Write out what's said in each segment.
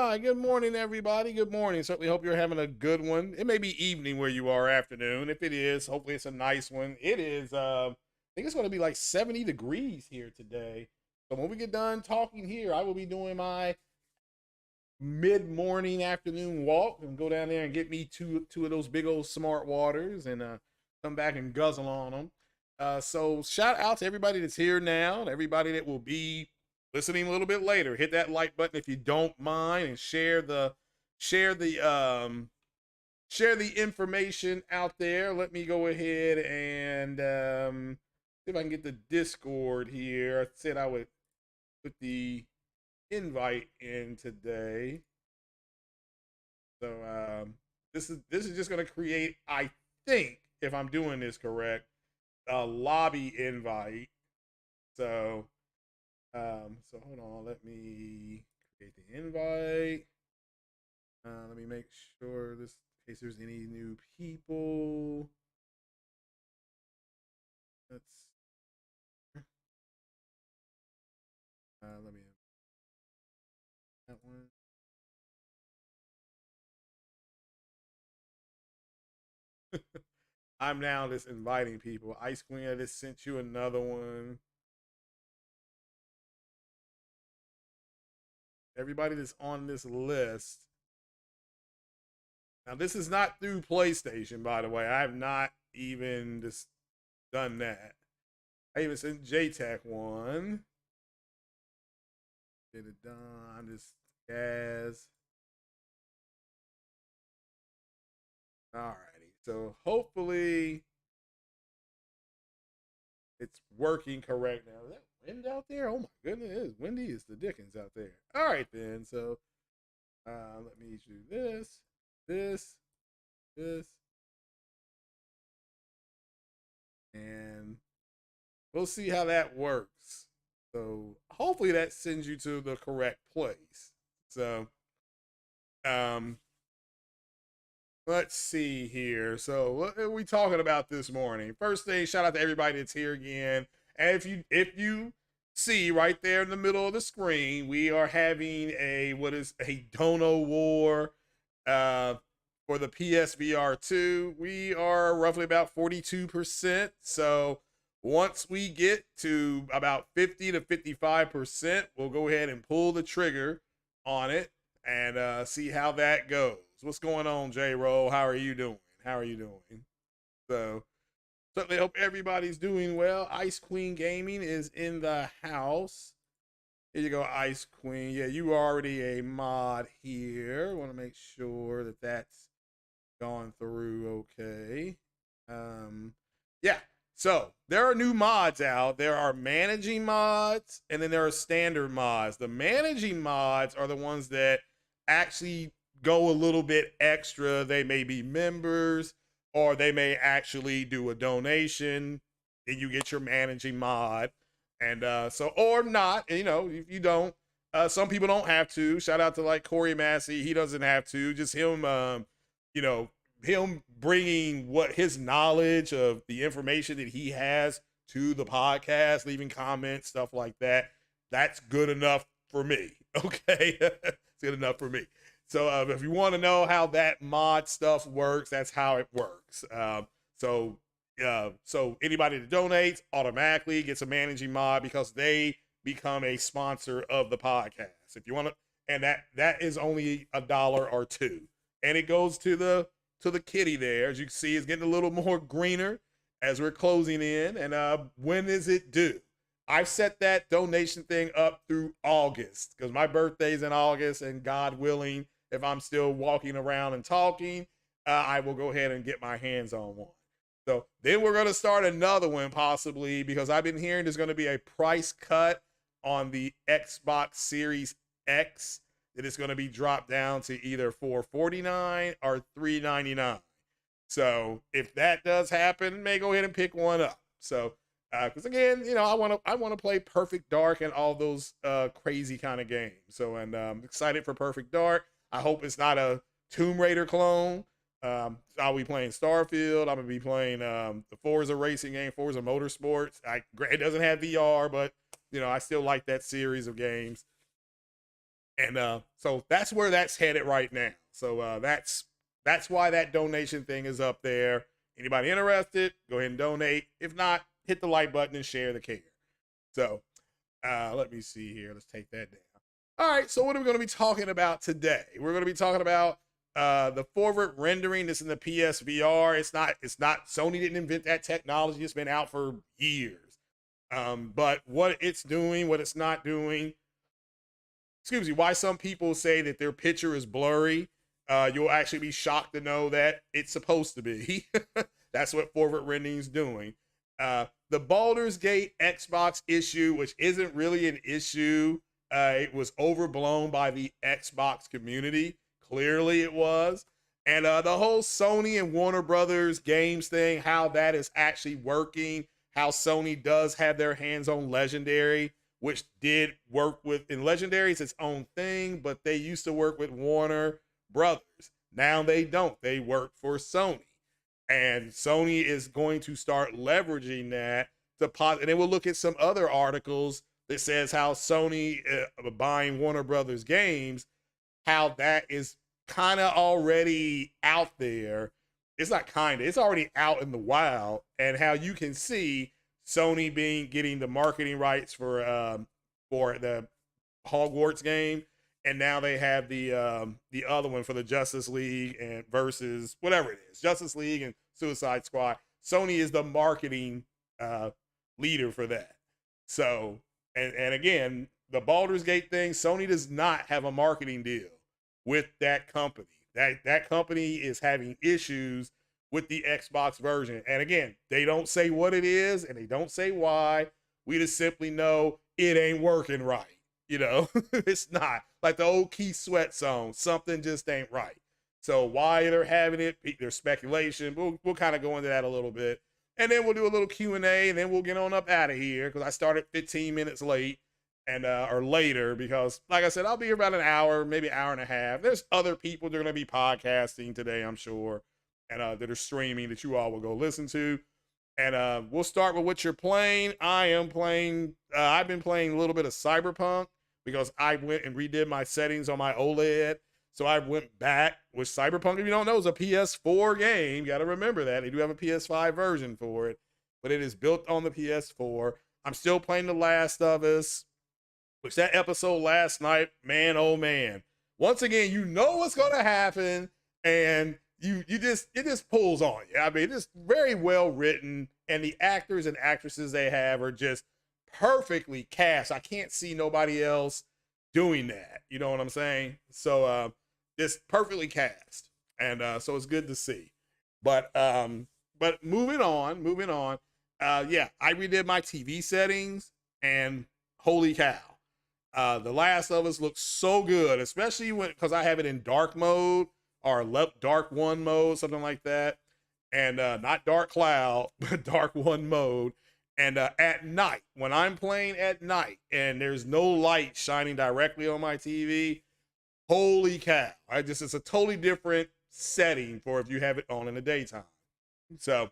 Hi, good morning, everybody. Good morning. Certainly hope you're having a good one. It may be evening where you are, afternoon. If it is, hopefully it's a nice one. It is, I think it's going to be like 70 degrees here today. So when we get done talking here, I will be doing my mid-morning afternoon walk and go down there and get me two of those big old smart waters and come back and guzzle on them. So shout out to everybody that's here now, and everybody that will be listening a little bit later. Hit that like button if you don't mind, and share the share the information out there. Let me go ahead and see if I can get the Discord here. I said I would put the invite in today. So this is just gonna create, I think, if I'm doing this correct, a lobby invite. So hold on, let me create the invite. Let me make sure this in case there's any new people. Let's let me that one. I'm now just inviting people. Ice Queen, I just sent you another one. Everybody that's on this list. Now, this is not through PlayStation, by the way. I have not even just done that. I even sent JTech one. Get it done. Just gas. Alrighty. So hopefully it's working correct now. Is that wind out there? Oh my goodness, it is windy as the dickens out there. All right then. So let me do this, this, this, and we'll see how that works. So hopefully that sends you to the correct place. So um let's see here. So what are we talking about this morning? First thing, shout out to everybody that's here again. And if you see right there in the middle of the screen, we are having a what is a dono war uh for the PSVR 2. We are roughly about 42%. So once we get to about 50 to 55%, we'll go ahead and pull the trigger on it and see how that goes. What's going on, J Roll? How are you doing? How are you doing? So certainly hope everybody's doing well. Ice Queen Gaming is in the house. Here you go, Ice Queen. Yeah, you are already a mod here. Want to make sure that that's gone through okay. Yeah. So there are new mods out. There are managing mods, and then there are standard mods. The managing mods are the ones that actually go a little bit extra. They may be members, or they may actually do a donation, and you get your managing mod. And so, or not, you know, if you don't, some people don't have to. Shout out to like Corey Massey. He doesn't have to. Just him, you know, him bringing what his knowledge of the information that he has to the podcast, leaving comments, stuff like that. That's good enough for me. Okay. It's good enough for me. So if you want to know how that mod stuff works, that's how it works. So anybody that donates automatically gets a managing mod because they become a sponsor of the podcast. If you want to, and that is only $1 or $2, and it goes to the kitty there. As you can see, it's getting a little more greener as we're closing in. And when is it due? I've set that donation thing up through August because my birthday's in August, and God willing, if I'm still walking around and talking, I will go ahead and get my hands on one. So then we're going to start another one possibly because I've been hearing there's going to be a price cut on the Xbox Series X that is going to be dropped down to either $449 or $399. So if that does happen, may go ahead and pick one up. So because again, you know, I want to play Perfect Dark and all those crazy kind of games. So and I'm excited for Perfect Dark. I hope it's not a Tomb Raider clone. I'll be playing Starfield. I'm gonna be playing the Forza racing game, Forza Motorsports. It doesn't have VR, but you know I still like that series of games. And so that's where that's headed right now. So that's why that donation thing is up there. Anybody interested, go ahead and donate. If not, hit the like button and share the care. So let me see here. Let's take that down. All right, so what are we going to be talking about today? We're going to be talking about the forward rendering. This in the PSVR. It's not Sony didn't invent that technology. It's been out for years. But what it's doing, what it's not doing, excuse me, why some people say that their picture is blurry, you'll actually be shocked to know that it's supposed to be. That's what forward rendering is doing. The Balder's Gate Xbox issue, which isn't really an issue, it was overblown by the Xbox community. Clearly it was. And the whole Sony and Warner Brothers games thing, how that is actually working, how Sony does have their hands on Legendary, which did work with, in Legendary, it's its own thing, but they used to work with Warner Brothers. Now they don't. They work for Sony. And Sony is going to start leveraging that to and then we'll look at some other articles that says how Sony buying Warner Brothers games, how that is kind of already out there. It's not kind of, it's already out in the wild, and how you can see Sony getting the marketing rights for the Hogwarts game, and now they have the other one for the Justice League and versus whatever it is, Justice League and Suicide Squad. Sony is the marketing leader for that. So, and again, the Baldur's Gate thing, Sony does not have a marketing deal with that company. That company is having issues with the Xbox version. And again, they don't say what it is and they don't say why. We just simply know it ain't working right. You know, it's not like the old Keith Sweat song. Something just ain't right. So why they're having it, there's speculation. We'll kind of go into that a little bit. And then we'll do a little Q&A, and then we'll get on up out of here because I started 15 minutes late and or later because, like I said, I'll be here about an hour, maybe an hour and a half. There's other people that are going to be podcasting today, I'm sure, and that are streaming that you all will go listen to. And we'll start with what you're playing. I've been playing a little bit of Cyberpunk because I went and redid my settings on my OLED. So I went back with Cyberpunk. If you don't know, it's a PS4 game. You got to remember that. They do have a PS5 version for it, but it is built on the PS4. I'm still playing The Last of Us, which that episode last night, man, oh man. Once again, you know what's going to happen, and it just pulls on you. I mean, it's very well written, and the actors and actresses they have are just perfectly cast. I can't see nobody else doing that. You know what I'm saying? So, just perfectly cast, and so it's good to see. But moving on. Yeah, I redid my TV settings, and holy cow, The Last of Us looks so good, especially because I have it in dark mode or dark one mode, something like that, and not dark cloud, but dark one mode. And at night, when I'm playing at night, and there's no light shining directly on my TV. Holy cow. It's a totally different setting for if you have it on in the daytime. So,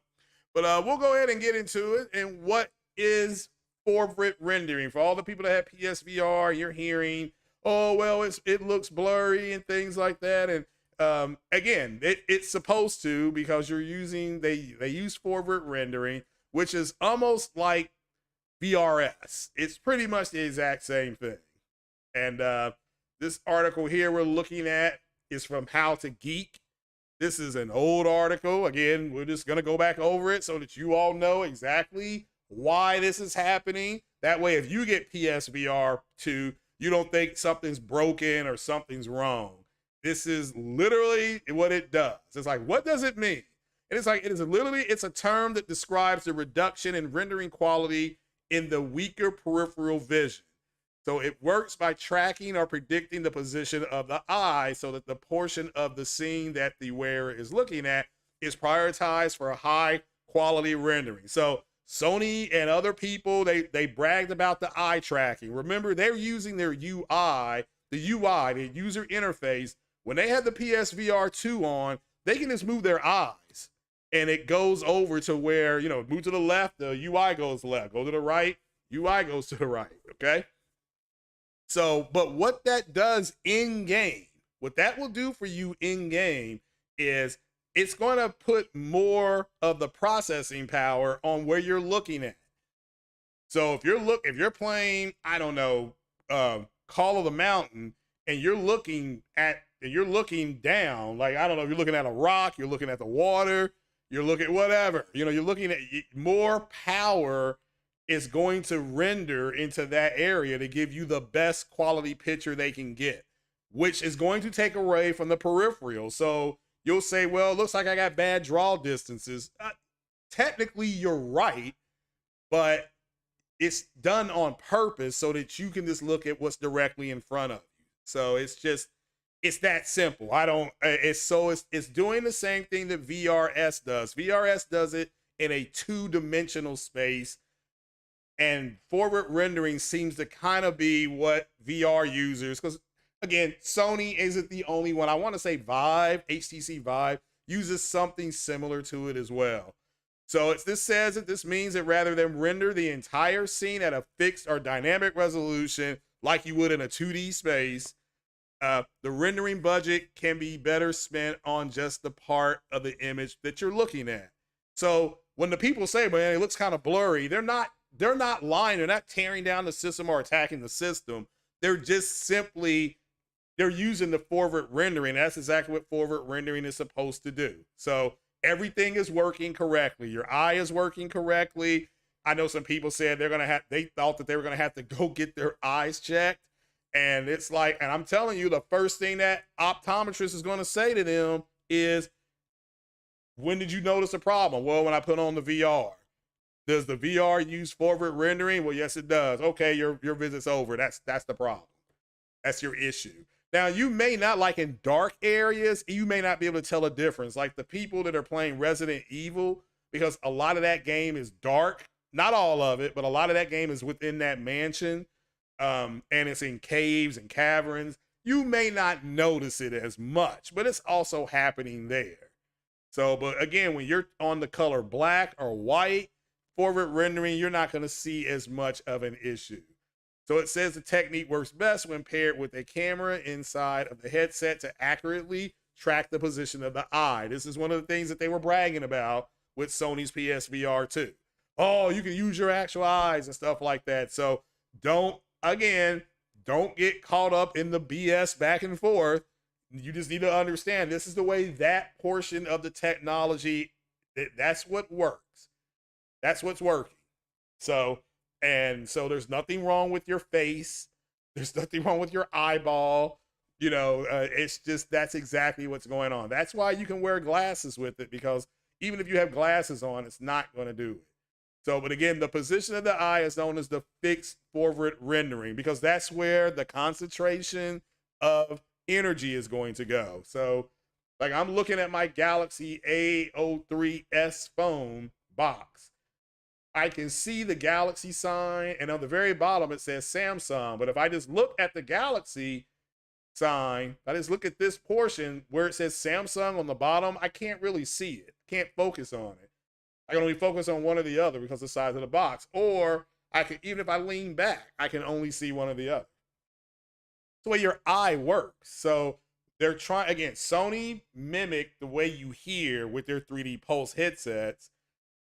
but we'll go ahead and get into it. And what is forward rendering? For all the people that have PSVR, you're hearing, oh, well, it looks blurry and things like that. And again, it's supposed to, because they use forward rendering, which is almost like VRS. It's pretty much the exact same thing. And this article here we're looking at is from How to Geek. This is an old article. Again, we're just going to go back over it so that you all know exactly why this is happening. That way, if you get PSVR 2, you don't think something's broken or something's wrong. This is literally what it does. It's like, what does it mean? And it's like, it's a term that describes the reduction in rendering quality in the weaker peripheral vision. So it works by tracking or predicting the position of the eye so that the portion of the scene that the wearer is looking at is prioritized for high quality rendering. So Sony and other people, they bragged about the eye tracking. Remember, they're using their UI, the user interface. When they had the PSVR 2 on, they can just move their eyes and it goes over to where, move to the left, the UI goes left, go to the right, UI goes to the right, okay? So, but what that does in game, what that will do for you in game is it's going to put more of the processing power on where you're looking at. So if you're playing, I don't know, Call of the Mountain, and you're looking down, like I don't know, you're looking at a rock, you're looking at the water, you're looking at whatever, you're looking at more power is going to render into that area to give you the best quality picture they can get, which is going to take away from the peripheral. So you'll say, well, it looks like I got bad draw distances. Technically, you're right, but it's done on purpose so that you can just look at what's directly in front of you. So it's that simple. It's doing the same thing that VRS does. VRS does it in a two-dimensional space, and forward rendering seems to kind of be what VR users, because again, Sony isn't the only one. I want to say HTC Vive uses something similar to it as well. So this means that rather than render the entire scene at a fixed or dynamic resolution like you would in a 2D space, the rendering budget can be better spent on just the part of the image that you're looking at. So when the people say, man, it looks kind of blurry, they're not lying. They're not tearing down the system or attacking the system. They're just simply, they're using the forward rendering. That's exactly what forward rendering is supposed to do. So everything is working correctly. Your eye is working correctly. I know some people said they thought that they were going to have to go get their eyes checked. And it's like, and I'm telling you, the first thing that optometrist is going to say to them is, when did you notice a problem? Well, when I put on the VR. Does the VR use forward rendering? Well, yes, it does. Okay, your visit's over. That's the problem. That's your issue. Now, you may not, like in dark areas, you may not be able to tell a difference. Like the people that are playing Resident Evil, because a lot of that game is dark. Not all of it, but a lot of that game is within that mansion. And it's in caves and caverns. You may not notice it as much, but it's also happening there. So, but again, when you're on the color black or white, forward rendering, you're not going to see as much of an issue. So it says the technique works best when paired with a camera inside of the headset to accurately track the position of the eye. This is one of the things that they were bragging about with Sony's PSVR 2. Oh, you can use your actual eyes and stuff like that. So don't get caught up in the BS back and forth. You just need to understand this is the way that portion of the technology, that's what works. That's what's working. So there's nothing wrong with your face. There's nothing wrong with your eyeball. It's just, that's exactly what's going on. That's why you can wear glasses with it, because even if you have glasses on, it's not going to do it. So, but again, the position of the eye is known as the fixed forward rendering, because that's where the concentration of energy is going to go. So like I'm looking at my Galaxy A03s phone box. I can see the Galaxy sign, and on the very bottom it says Samsung. But if I just look at the Galaxy sign, I just look at this portion where it says Samsung on the bottom, I can't really see it. Can't focus on it. I can only focus on one or the other because of the size of the box. Or I can, even if I lean back, I can only see one or the other. It's the way your eye works. So they're trying, again, Sony mimicked the way you hear with their 3D Pulse headsets.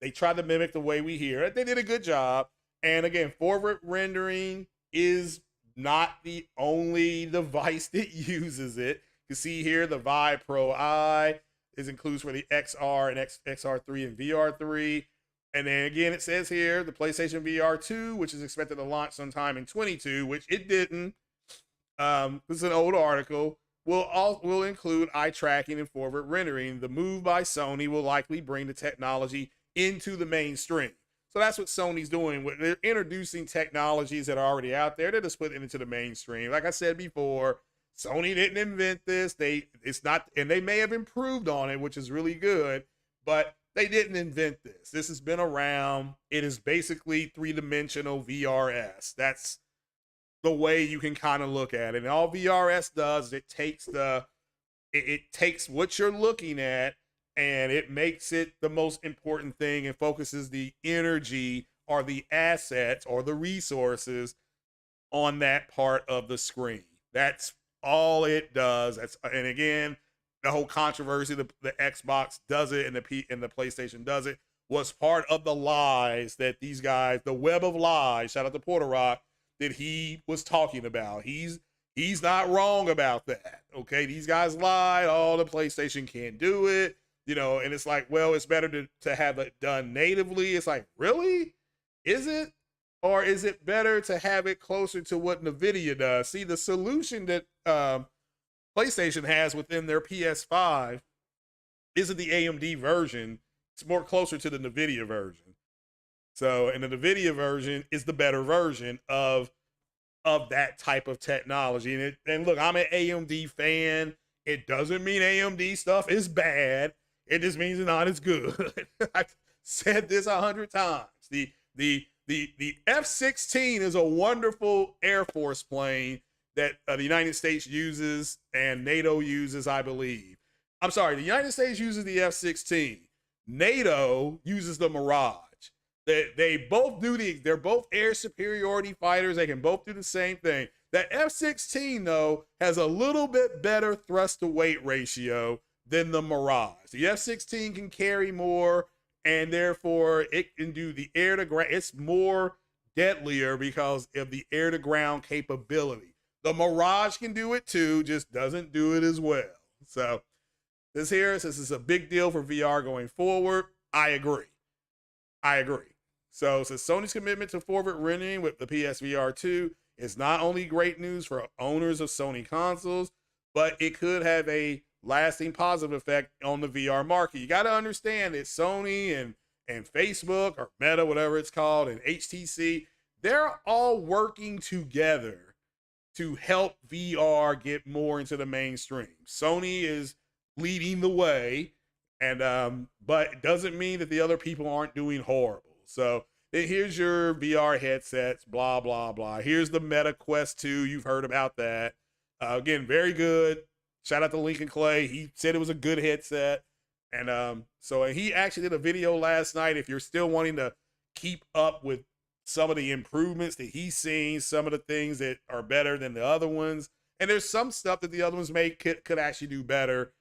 They tried to mimic the way we hear it. They did a good job. And again, forward rendering is not the only device that uses it. You see here, the Vive Pro Eye includes for the XR and XR3 and VR3. And then again, it says here, the PlayStation VR 2, which is expected to launch sometime in 22, which it didn't. This is an old article. Will include eye tracking and forward rendering. The move by Sony will likely bring the technology into the mainstream. So that's what Sony's doing. They're introducing technologies that are already out there. They're just putting it into the mainstream. Like I said before, Sony didn't invent this. It's not, and they may have improved on it, which is really good, but they didn't invent this. This has been around. It is basically three-dimensional VRS. That's the way you can kind of look at it. And all VRS does is it takes what you're looking at and it makes it the most important thing and focuses the energy or the assets or the resources on that part of the screen. That's all it does. And again, the whole controversy, the Xbox does it and the PlayStation does it, was part of the lies that these guys, the web of lies, shout out to Porter Rock, that he was talking about. He's not wrong about that. Okay, these guys lied. Oh, the PlayStation can't do it. And it's like, well, it's better to have it done natively. It's like, really? Is it? Or is it better to have it closer to what NVIDIA does? See, the solution that PlayStation has within their PS5 isn't the AMD version. It's more closer to the NVIDIA version. So, and the NVIDIA version is the better version of that type of technology. And look, I'm an AMD fan. It doesn't mean AMD stuff is bad. It just means it's not as good. I've said this 100 times. The F-16 is a wonderful Air Force plane that the United States uses and NATO uses, I believe. I'm sorry, the United States uses the F-16. NATO uses the Mirage. They both they're both air superiority fighters. They can both do the same thing. That F-16, though, has a little bit better thrust to weight ratio than the Mirage. The F-16 can carry more, and therefore it can do the air to ground. It's more deadlier because of the air to ground capability. The Mirage can do it too, just doesn't do it as well. So this is a big deal for VR going forward. I agree. So Sony's commitment to forward rendering with the PSVR 2 is not only great news for owners of Sony consoles, but it could have a lasting positive effect on the VR market. You got to understand that Sony and Facebook or Meta, whatever it's called, and HTC, they're all working together to help VR get more into the mainstream. Sony is leading the way, and but it doesn't mean that the other people aren't doing horrible. So here's your VR headsets, blah, blah, blah. Here's the Meta Quest 2. You've heard about that. Again, very good. Shout out to Lincoln Clay. He said it was a good headset. And so he actually did a video last night. If you're still wanting to keep up with some of the improvements that he's seen, some of the things that are better than the other ones, and there's some stuff that the other ones could actually do better,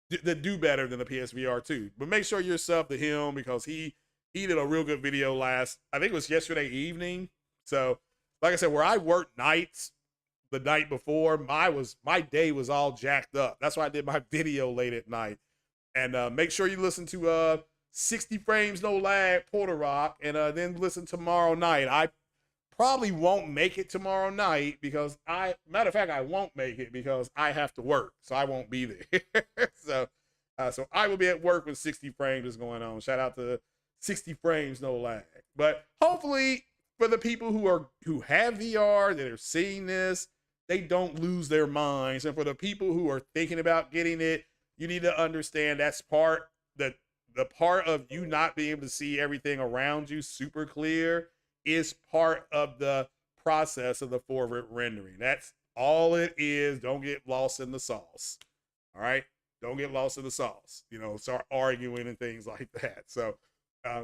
that do better than the PSVR 2. But make sure you're sub to him because he did a real good video I think it was yesterday evening. So like I said, where I worked nights the night before, my day was all jacked up. That's why I did my video late at night. And make sure you listen to 60 frames no lag Porter Rock, and then listen tomorrow night. I probably won't make it tomorrow night because matter of fact, I won't make it because I have to work, so I won't be there. So I will be at work when 60 frames is going on. Shout out to 60 frames no lag. But hopefully for the people who have VR that are seeing this, they don't lose their minds. And for the people who are thinking about getting it, you need to understand that's the part of you not being able to see everything around you super clear is part of the process of the forward rendering. That's all it is. Don't get lost in the sauce. All right? Don't get lost in the sauce. Start arguing and things like that. So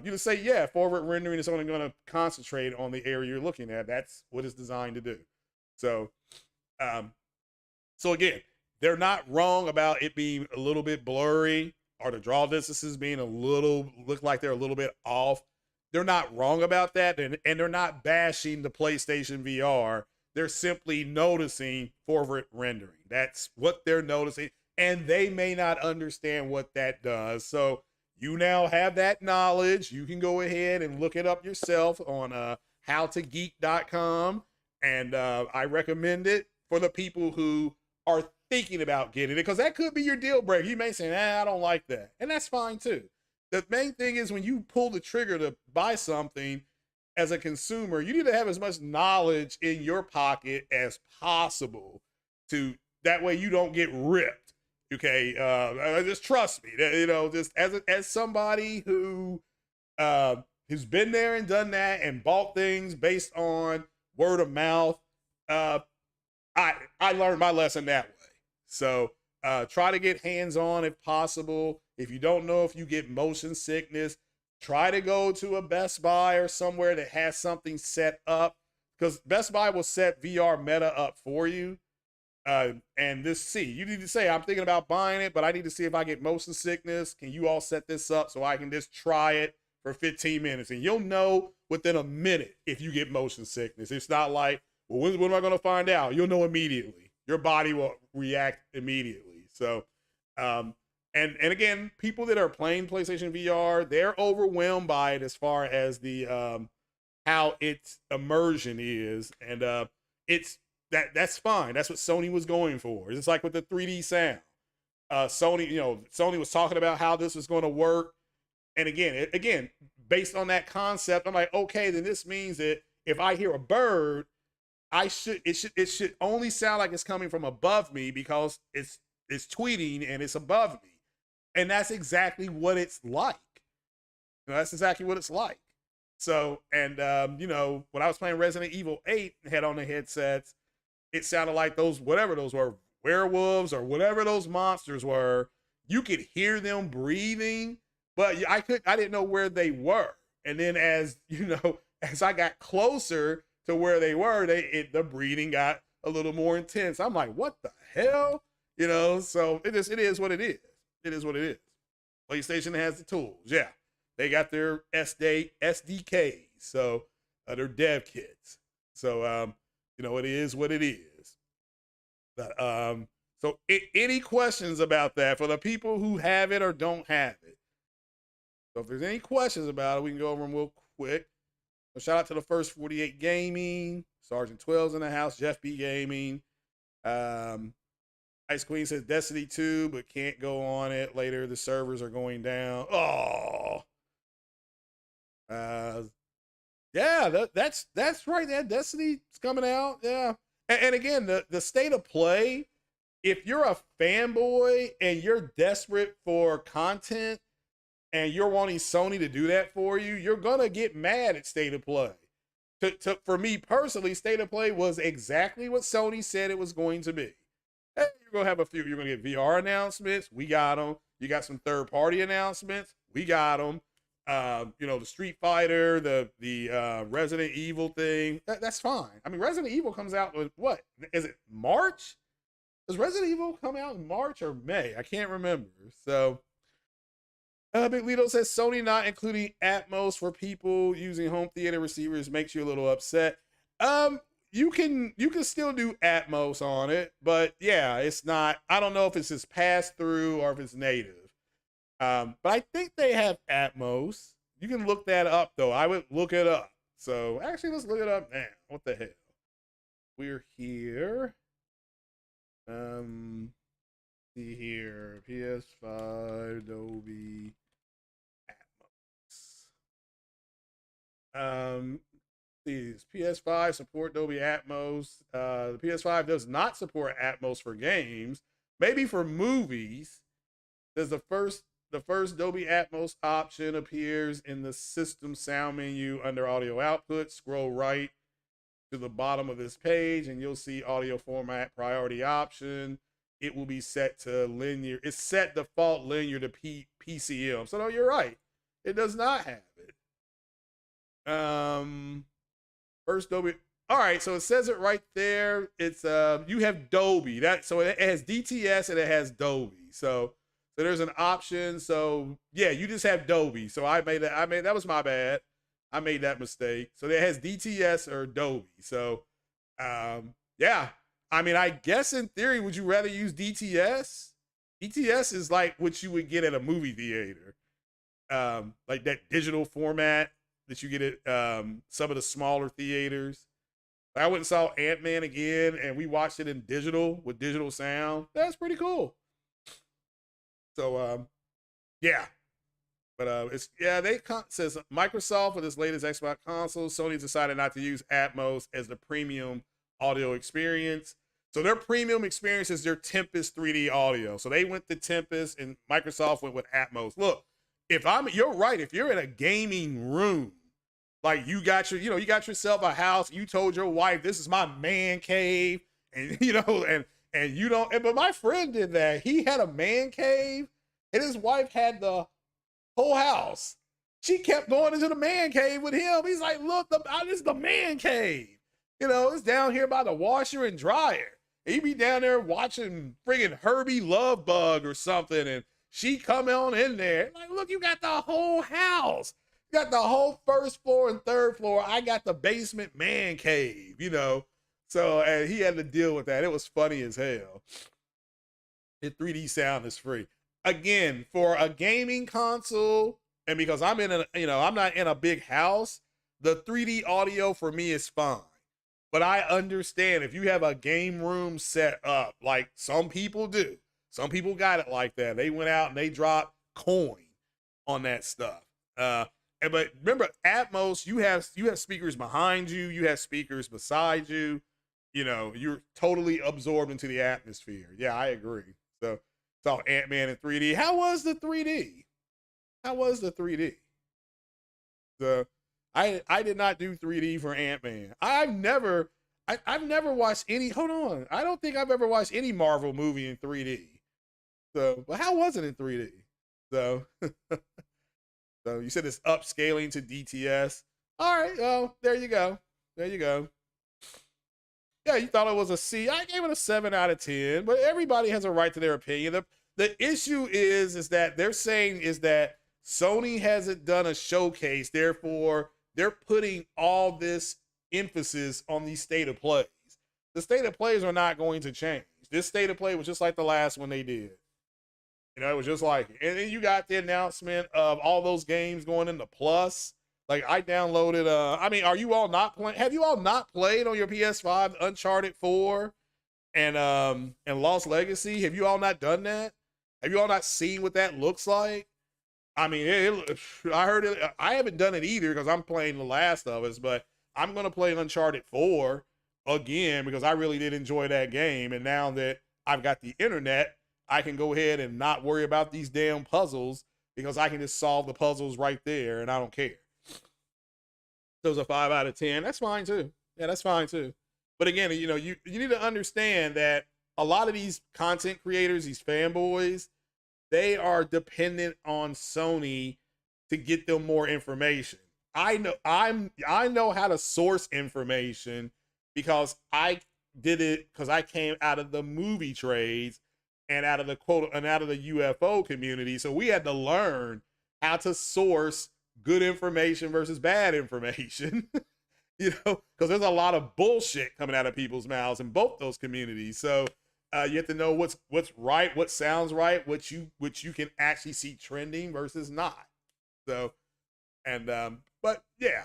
you just say, yeah, forward rendering is only going to concentrate on the area you're looking at. That's what it's designed to do. So, so again, they're not wrong about it being a little bit blurry or the draw distances being look like they're a little bit off. They're not wrong about that, and they're not bashing the PlayStation VR. They're simply noticing forward rendering. That's what they're noticing, and they may not understand what that does. So you now have that knowledge. You can go ahead and look it up yourself on howtogeek.com, and I recommend it for the people who are thinking about getting it, because that could be your deal breaker. You may say, I don't like that, and that's fine too. The main thing is when you pull the trigger to buy something as a consumer, you need to have as much knowledge in your pocket as possible that way you don't get ripped. Okay, just trust me. Just as somebody who who's been there and done that and bought things based on word of mouth, I learned my lesson that way. So try to get hands-on if possible. If you don't know if you get motion sickness, try to go to a Best Buy or somewhere that has something set up, because Best Buy will set VR meta up for you. And you need to say, I'm thinking about buying it, but I need to see if I get motion sickness. Can you all set this up so I can just try it for 15 minutes? And you'll know within a minute if you get motion sickness. It's not like, well, when am I going to find out? You'll know immediately. Your body will react immediately. So, and again, people that are playing PlayStation VR, they're overwhelmed by it as far as the how its immersion is, and that's fine. That's what Sony was going for. It's like with the 3D sound. Sony was talking about how this was going to work, and again, based on that concept, I'm like, okay, then this means that if I hear a bird, it should only sound like it's coming from above me because it's tweeting and it's above me, and that's exactly what it's like. That's exactly what it's like. So, and when I was playing Resident Evil 8, had on the headsets, it sounded like those, whatever those were, werewolves or whatever those monsters were, you could hear them breathing, but I didn't know where they were. And then as I got closer to where they were, the breathing got a little more intense. I'm like, what the hell? So it is what it is. It is what it is. PlayStation has the tools. Yeah. They got their SDKs. So their dev kits. So, it is what it is. But, so any questions about that for the people who have it or don't have it? So if there's any questions about it, we can go over them real quick. So shout out to the First 48 Gaming, Sergeant 12's in the house, Jeff B Gaming. Ice Queen says Destiny 2, but can't go on it later. The servers are going down. Oh, yeah, that's right. That Destiny's coming out. Yeah, and again, the state of play. If you're a fanboy and you're desperate for content and you're wanting Sony to do that for you, you're gonna get mad at state of play. For me personally, state of play was exactly what Sony said it was going to be. Hey, you're gonna have you're gonna get VR announcements. We got them. You got some third-party announcements. We got them. The Street Fighter, the Resident Evil thing. That's fine. I mean, Resident Evil comes out with what? Is it March? Does Resident Evil come out in March or May? I can't remember. So, Big Lito says Sony not including Atmos for people using home theater receivers makes you a little upset. You can still do Atmos on it, but yeah, it's not. I don't know if it's just pass through or if it's native. But I think they have Atmos. You can look that up though. I would look it up. So actually, let's look it up now. What the hell? We're here. See here. PS5 Dolby Atmos. These PS5 support Dolby Atmos. The PS5 does not support Atmos for games. Maybe for movies. There's the first Dolby Atmos option appears in the system sound menu under audio output. Scroll right to the bottom of this page and you'll see audio format priority option. It will be set to linear. It's set default linear to PCM. So no, you're right. It does not have it. First Dolby. All right, so it says it right there. It's you have Dolby. So it has DTS and it has Dolby. So there's an option. So yeah, you just have Dolby. So that was my bad. I made that mistake. So it has DTS or Dolby. So yeah. I mean, I guess in theory, would you rather use DTS? DTS is like what you would get at a movie theater. Like that digital format that you get at some of the smaller theaters. I went and saw Ant-Man again and we watched it in digital with digital sound. That's pretty cool. So yeah. But says Microsoft with its latest Xbox console, Sony decided not to use Atmos as the premium audio experience. So their premium experience is their Tempest 3D audio. So they went to Tempest and Microsoft went with Atmos. Look, you're right. If you're in a gaming room, like you got yourself a house, you told your wife, this is my man cave. And and you don't, but my friend did that. He had a man cave and his wife had the whole house. She kept going into the man cave with him. He's like, look, this is the man cave. You know, it's down here by the washer and dryer. And you be down there watching friggin' Herbie Love Bug or something, and she come on in there. Like, look, you got the whole house. You got the whole first floor and third floor. I got the basement man cave, you know. So, and he had to deal with that. It was funny as hell. The 3D sound is free. Again, for a gaming console, and because I'm in a, you know, I'm not in a big house, the 3D audio for me is fine. But I understand if you have a game room set up, like some people do. Some people got it like that. They went out and they dropped coin on that stuff. But remember, Atmos, you have speakers behind you, you have speakers beside you. You know, you're totally absorbed into the atmosphere. Yeah, I agree. So saw Ant-Man in 3D. How was the 3D? How was the 3D? The I did not do 3D for Ant-Man. I've never watched any. Hold on, I don't think I've ever watched any Marvel movie in 3D. So, well, how was it in 3D? So, so you said it's upscaling to DTS. All right, well, there you go. There you go. Yeah, you thought it was a C. I gave it a 7 out of 10, but everybody has a right to their opinion. The issue is that they're saying is that Sony hasn't done a showcase, therefore they're putting all this emphasis on these state of plays. The state of plays are not going to change. This state of play was just like the last one they did. You know, it was just like, and then you got the announcement of all those games going into Plus. Like I downloaded, I mean, are you all not playing? Have you all not played on your PS5 Uncharted 4 and Lost Legacy? Have you all not done that? Have you all not seen what that looks like? I mean, I heard it. I haven't done it either because I'm playing The Last of Us, but I'm going to play Uncharted 4 again because I really did enjoy that game. And now that I've got the internet, I can go ahead and not worry about these damn puzzles because I can just solve the puzzles right there and I don't care. So it's a 5 out of 10. That's fine too. Yeah, that's fine too. But again, you know, you need to understand that a lot of these content creators, these fanboys, they are dependent on Sony to get them more information. I know how to source information because I did it because I came out of the movie trades and out of the quote and out of the UFO community. So we had to learn how to source good information versus bad information. You know, because there's a lot of bullshit coming out of people's mouths in both those communities. So you have to know what's right, what sounds right, what you can actually see trending versus not. So, and but yeah,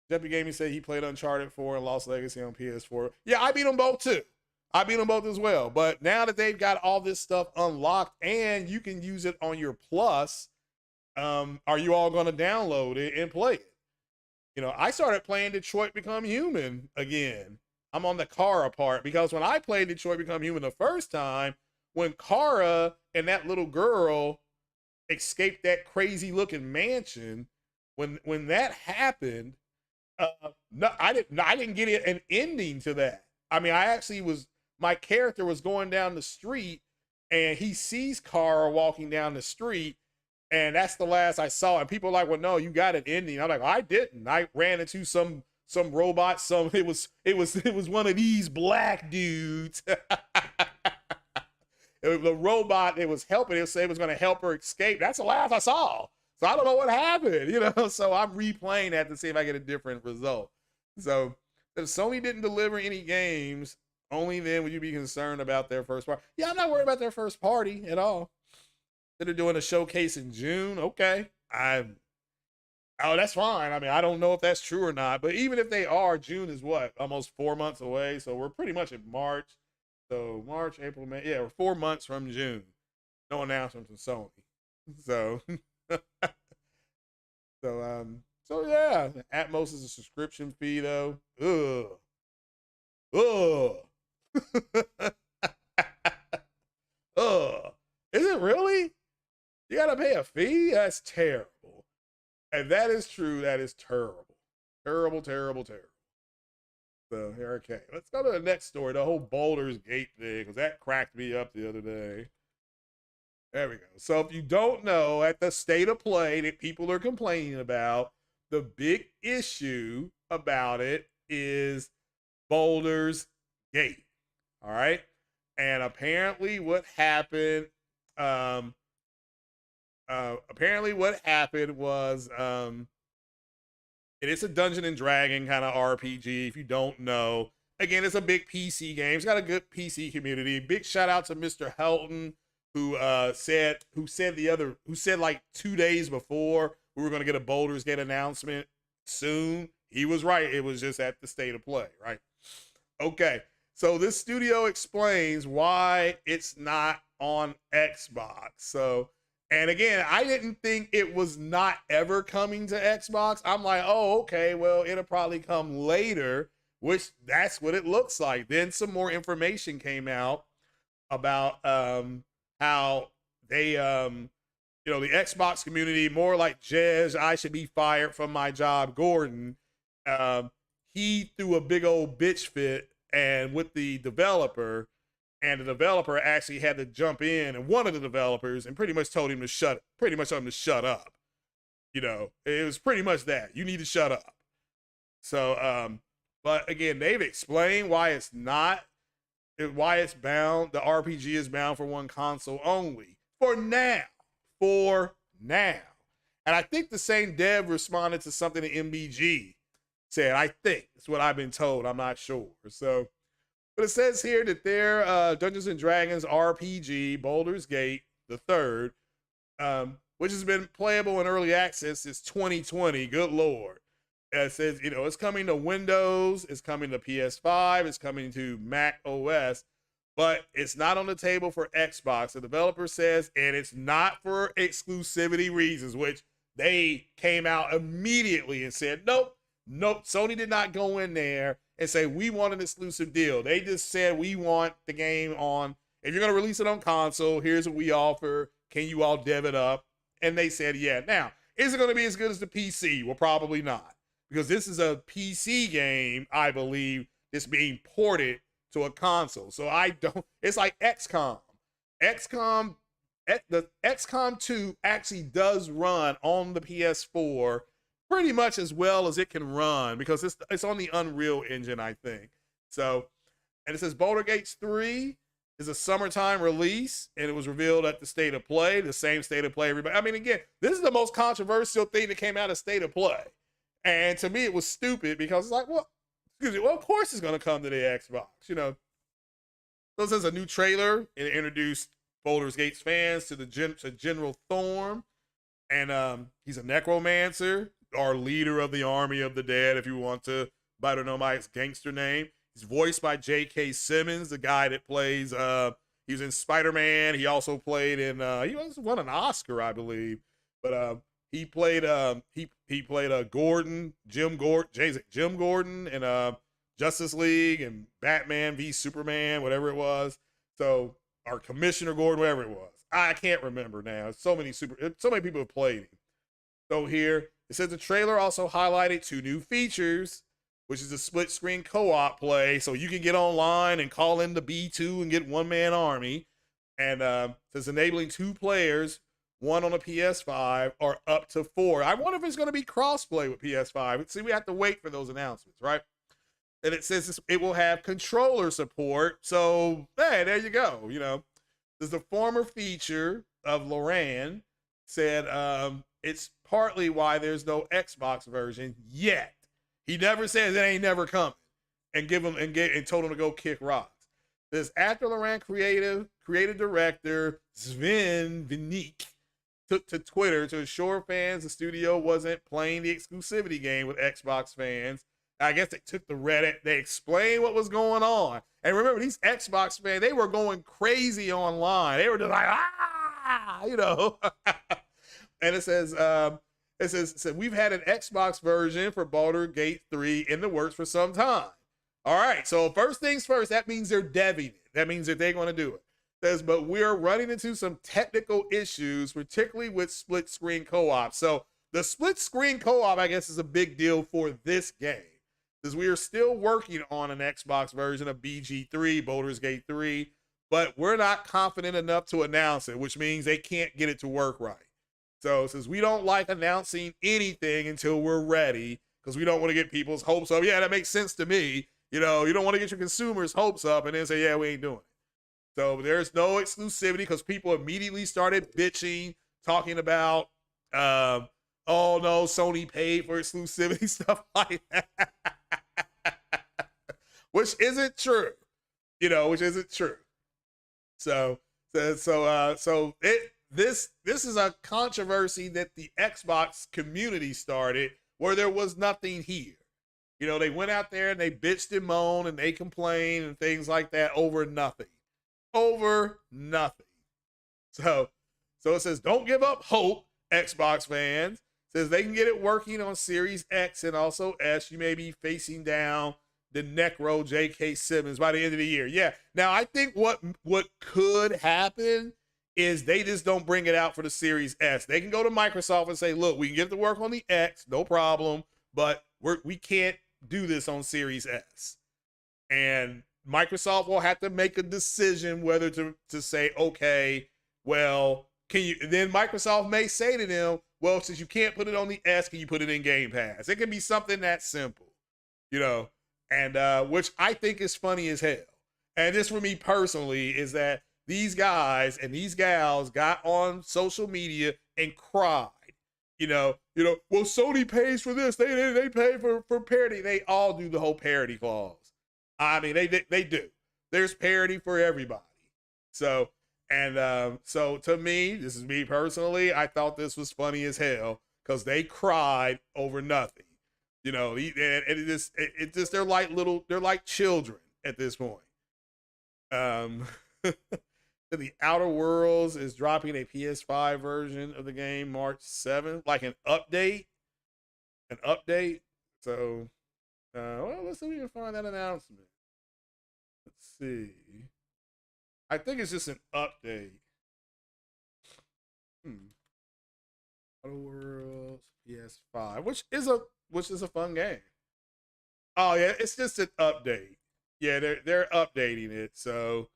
Jeppy Gaming said he played Uncharted 4 and Lost Legacy on PS4. Yeah, I beat them both too. I beat them both as well. But now that they've got all this stuff unlocked and you can use it on your Plus, are you all going to download it and play it? You know, I started playing Detroit Become Human again. I'm on the Kara part because when I played Detroit Become Human the first time, when Kara and that little girl escaped that crazy looking mansion, when that happened, no, I didn't get an ending to that. I mean, my character was going down the street and he sees Kara walking down the street. And that's the last I saw. And people are like, well, no, you got an ending. I'm like, I didn't. I ran into some robot. It was one of these black dudes. The robot that was helping, it said it was going to help her escape. That's the last I saw. So I don't know what happened, you know. So I'm replaying that to see if I get a different result. So if Sony didn't deliver any games, only then would you be concerned about their first party. Yeah, I'm not worried about their first party at all. They're doing a showcase in June. Okay. Oh, that's fine. I mean, I don't know if that's true or not, but even if they are, June is what? Almost 4 months away. So we're pretty much in March. So March, April, May. Yeah, we're 4 months from June. No announcement from Sony. So, so yeah, Atmos is a subscription fee though. Ugh. Ugh. Is it really? You gotta pay a fee? That's terrible. And that is true, that is terrible. Terrible, terrible, terrible. So, okay. Let's go to the next story, the whole Balder's Gate thing, because that cracked me up the other day. There we go. So if you don't know, at the state of play that people are complaining about, the big issue about it is Balder's Gate. All right. And apparently what happened, was it is a Dungeon and Dragon kind of RPG. If you don't know, again, it's a big PC game. It's got a good PC community. Big shout out to Mr. Helton, who said like 2 days before we were going to get a Balder's Gate announcement soon. He was right. It was just at the state of play, right? Okay. So this studio explains why it's not on Xbox. So, and again, I didn't think it was not ever coming to Xbox. I'm like, oh, okay, well, it'll probably come later, which that's what it looks like. Then some more information came out about how they, the Xbox community, more like Jez, I should be fired from my job, Gordon, he threw a big old bitch fit and with the developer, and the developer actually had to jump in, and one of the developers, and pretty much told him to shut up. It was pretty much that. You need to shut up. So, but again, they've explained why it's bound. The RPG is bound for one console only. For now. And I think the same dev responded to something that MBG said. I think it's what I've been told. I'm not sure. So, but it says here that their Dungeons and Dragons RPG, Balder's Gate, the third, which has been playable in early access since 2020. Good Lord. It says, it's coming to Windows, it's coming to PS5, it's coming to Mac OS, but it's not on the table for Xbox. The developer says, and it's not for exclusivity reasons, which they came out immediately and said, nope, Sony did not go in there and say, we want an exclusive deal. They just said, we want the game on, if you're going to release it on console, here's what we offer. Can you all dev it up? And they said, yeah. Now, is it going to be as good as the PC? Well, probably not. Because this is a PC game, I believe, that's being ported to a console. So it's like XCOM. The XCOM 2 actually does run on the PS4 pretty much as well as it can run because it's on the Unreal Engine, I think. So, and it says Baldur Gates 3 is a summertime release, and it was revealed at the State of Play, the same State of Play everybody. I mean, again, this is the most controversial thing that came out of State of Play. And to me, it was stupid because it's like, well, of course it's going to come to the Xbox, So this is a new trailer. It introduced Balder's Gates fans to General Thorm. And he's a necromancer, our leader of the army of the dead, if you want to, but I don't know my gangster name. He's voiced by J.K. Simmons, the guy that plays, he was in Spider-Man. He also played in, he won an Oscar, I believe. But he played Jim Gordon in Justice League and Batman v Superman, whatever it was. So, or Commissioner Gordon, whatever it was. I can't remember now. So many people have played him. So here, it says the trailer also highlighted 2 new features, which is a split screen co-op play. So you can get online and call in the B2 and get one-man army. And it says enabling 2 players, 1 on a PS5 or up to 4. I wonder if it's going to be cross-play with PS5. See, we have to wait for those announcements, right? And it says it will have controller support. So, hey, there you go. There's a former feature of Loran said it's partly why there's no Xbox version yet. He never says it ain't never coming, and told him to go kick rocks. This after Loran creative director Sven Vinik took to Twitter to assure fans the studio wasn't playing the exclusivity game with Xbox fans. I guess they took the Reddit. They explained what was going on. And remember, these Xbox fans, they were going crazy online. They were just like, And it says, we've had an Xbox version for Baldur Gate 3 in the works for some time. All right, so first things first, that means they're devving it. That means that they're going to do it. It says, but we're running into some technical issues, particularly with split screen co-op. So the split screen co-op, I guess, is a big deal for this game. Because we are still working on an Xbox version of BG3, Balder's Gate 3, but we're not confident enough to announce it, which means they can't get it to work right. So since we don't like announcing anything until we're ready, because we don't want to get people's hopes up, yeah, that makes sense to me. You know, you don't want to get your consumers' hopes up and then say, yeah, we ain't doing it. So there's no exclusivity because people immediately started bitching, talking about, oh no, Sony paid for exclusivity, stuff like that, which isn't true. You know, which isn't true. So this is a controversy that the Xbox community started where there was nothing here. You know, they went out there and they bitched and moaned and they complained and things like that over nothing. Over nothing. So it says, don't give up hope, Xbox fans. It says they can get it working on Series X and also S. You may be facing down the Necro J.K. Simmons by the end of the year. Yeah. Now, I think what could happen is they just don't bring it out for the Series S. They can go to Microsoft and say, look, we can get it to work on the X, no problem, but we can't do this on Series S. And Microsoft will have to make a decision whether to say, okay, well, can you, then Microsoft may say to them, well, since you can't put it on the S, can you put it in Game Pass? It can be something that simple, you know, and which I think is funny as hell. And this for me personally is that these guys and these gals got on social media and cried, you know, well, Sony pays for this. They pay for parody. They all do the whole parody clause. I mean, they do. There's parody for everybody. So, and so to me, this is me personally, I thought this was funny as hell because they cried over nothing. You know, and it just they're like children at this point. The Outer Worlds is dropping a PS5 version of the game March 7th, like an update. So, well, let's see if we can find that announcement. Let's see. I think it's just an update. Outer Worlds PS5, which is a fun game. Oh yeah, it's just an update. Yeah, they're updating it. So,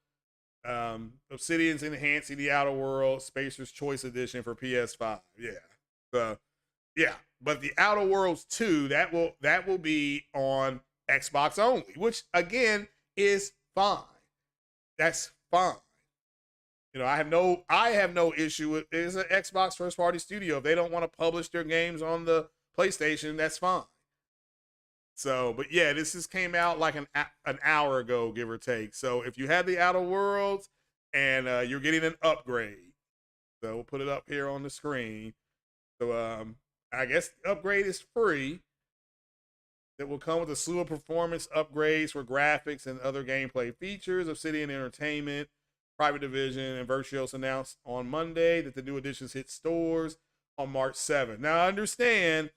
Obsidian's enhancing the Outer Worlds Spacer's Choice Edition for PS5. Yeah. So, yeah, but the Outer Worlds 2 that will be on Xbox only, which again is fine. That's fine. You know, I have no issue with it. It's an Xbox first party studio. If they don't want to publish their games on the PlayStation, that's fine. So, but yeah, this just came out like an hour ago, give or take. So if you have the Outer Worlds and you're getting an upgrade, so we'll put it up here on the screen. So I guess the upgrade is free. It will come with a slew of performance upgrades for graphics and other gameplay features. Obsidian Entertainment, Private Division, and Virtuos announced on Monday that the new editions hit stores on March 7th. Now, I understand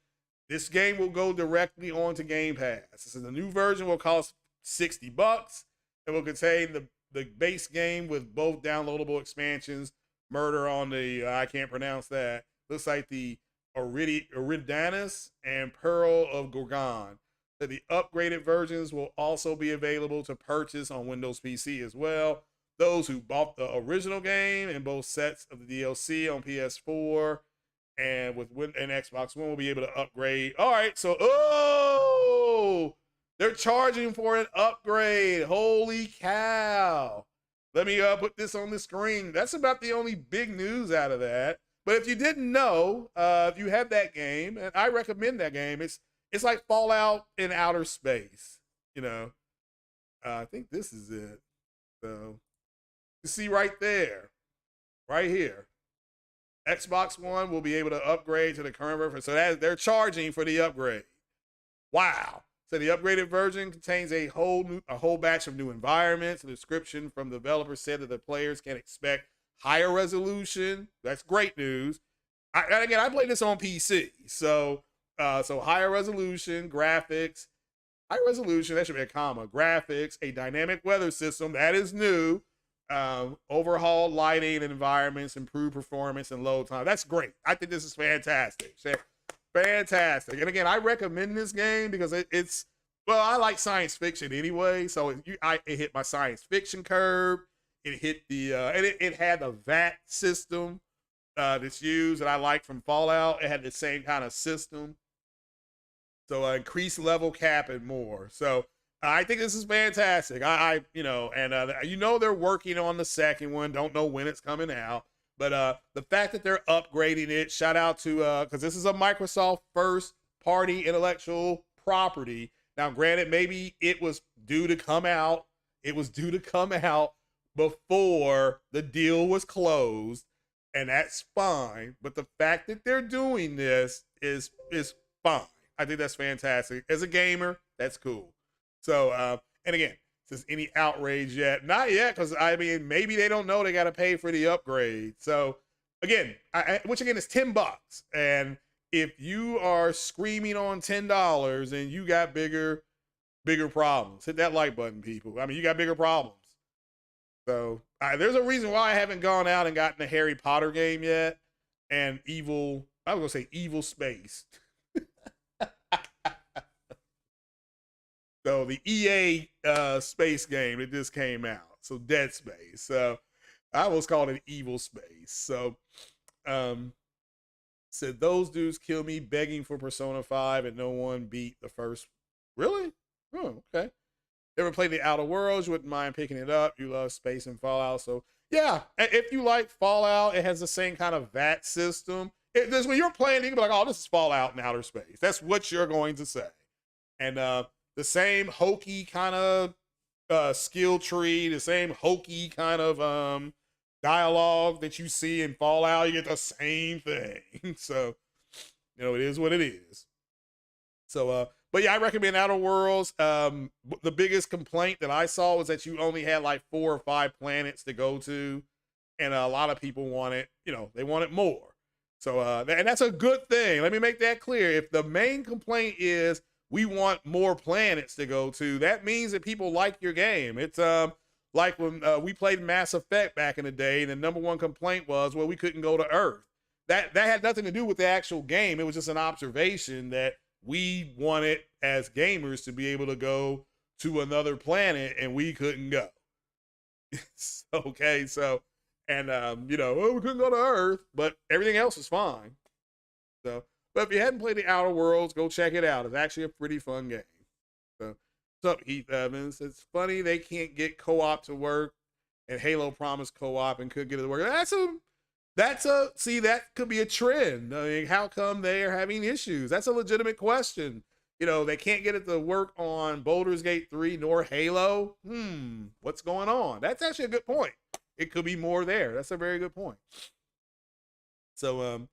this game will go directly onto Game Pass. So the new version will cost $60. It will contain the base game with both downloadable expansions. Murder on the, I can't pronounce that. Looks like the Eridanus and Pearl of Gorgon. So the upgraded versions will also be available to purchase on Windows PC as well. Those who bought the original game and both sets of the DLC on PS4 and Xbox One will be able to upgrade. All right, so they're charging for an upgrade. Holy cow. Let me put this on the screen. That's about the only big news out of that. But if you didn't know, if you have that game, and I recommend that game, it's like Fallout in outer space, you know. I think this is it. So you see right there, right here, Xbox One will be able to upgrade to the current version. So they're charging for the upgrade. Wow. So the upgraded version contains a whole batch of new environments. The description from the developer said that the players can expect higher resolution. That's great news. I played this on PC. So higher resolution, graphics, high resolution, that should be a comma, graphics, a dynamic weather system, that is new. Overhauled lighting and environments, improved performance and load time. That's great. I think this is fantastic. Fantastic. And again, I recommend this game because it's I like science fiction anyway. So it hit my science fiction curve. It hit the and it had the VAT system that's used that I like from Fallout. It had the same kind of system. So increased level cap and more. So I think this is fantastic. You know, and you know they're working on the second one. Don't know when it's coming out, but the fact that they're upgrading it, shout out to because this is a Microsoft first party intellectual property. Now, granted, maybe it was due to come out. It was due to come out before the deal was closed, and that's fine. But the fact that they're doing this is fine. I think that's fantastic. As a gamer, that's cool. So, and again, says any outrage yet? Not yet, because I mean, maybe they don't know they got to pay for the upgrade. So, again, which again is $10, and if you are screaming on $10 and you got bigger problems, hit that like button, people. I mean, you got bigger problems. So, there's a reason why I haven't gone out and gotten a Harry Potter game yet, and I was gonna say Evil Space. So the EA space game that just came out. So Dead Space. So I almost called it Evil Space. So said those dudes kill me begging for Persona 5 and no one beat the first. Really? Oh, okay. Ever played the Outer Worlds? You wouldn't mind picking it up. You love space and Fallout. So yeah, if you like Fallout, it has the same kind of VAT system. When you're playing, you can be like, oh, this is Fallout in outer space. That's what you're going to say. And the same hokey kind of skill tree, the same hokey kind of dialogue that you see in Fallout, you get the same thing. So, you know, it is what it is. So, but yeah, I recommend Outer Worlds. The biggest complaint that I saw was that you only had like 4 or 5 planets to go to, and a lot of people want it, you know, they want it more. So, and that's a good thing. Let me make that clear. If the main complaint is we want more planets to go to, that means that people like your game. It's like when we played Mass Effect back in the day, and the #1 complaint was, well, we couldn't go to Earth. That had nothing to do with the actual game. It was just an observation that we wanted as gamers to be able to go to another planet, and we couldn't go. Okay, so, and you know, oh, we couldn't go to Earth, but everything else is fine. So, but if you hadn't played the Outer Worlds, go check it out. It's actually a pretty fun game. So, what's up, Heath Evans? It's funny they can't get co-op to work, and Halo promised co-op and couldn't get it to work. See, that could be a trend. I mean, how come they are having issues? That's a legitimate question. You know, they can't get it to work on Balder's Gate 3 nor Halo. What's going on? That's actually a good point. It could be more there. That's a very good point. So,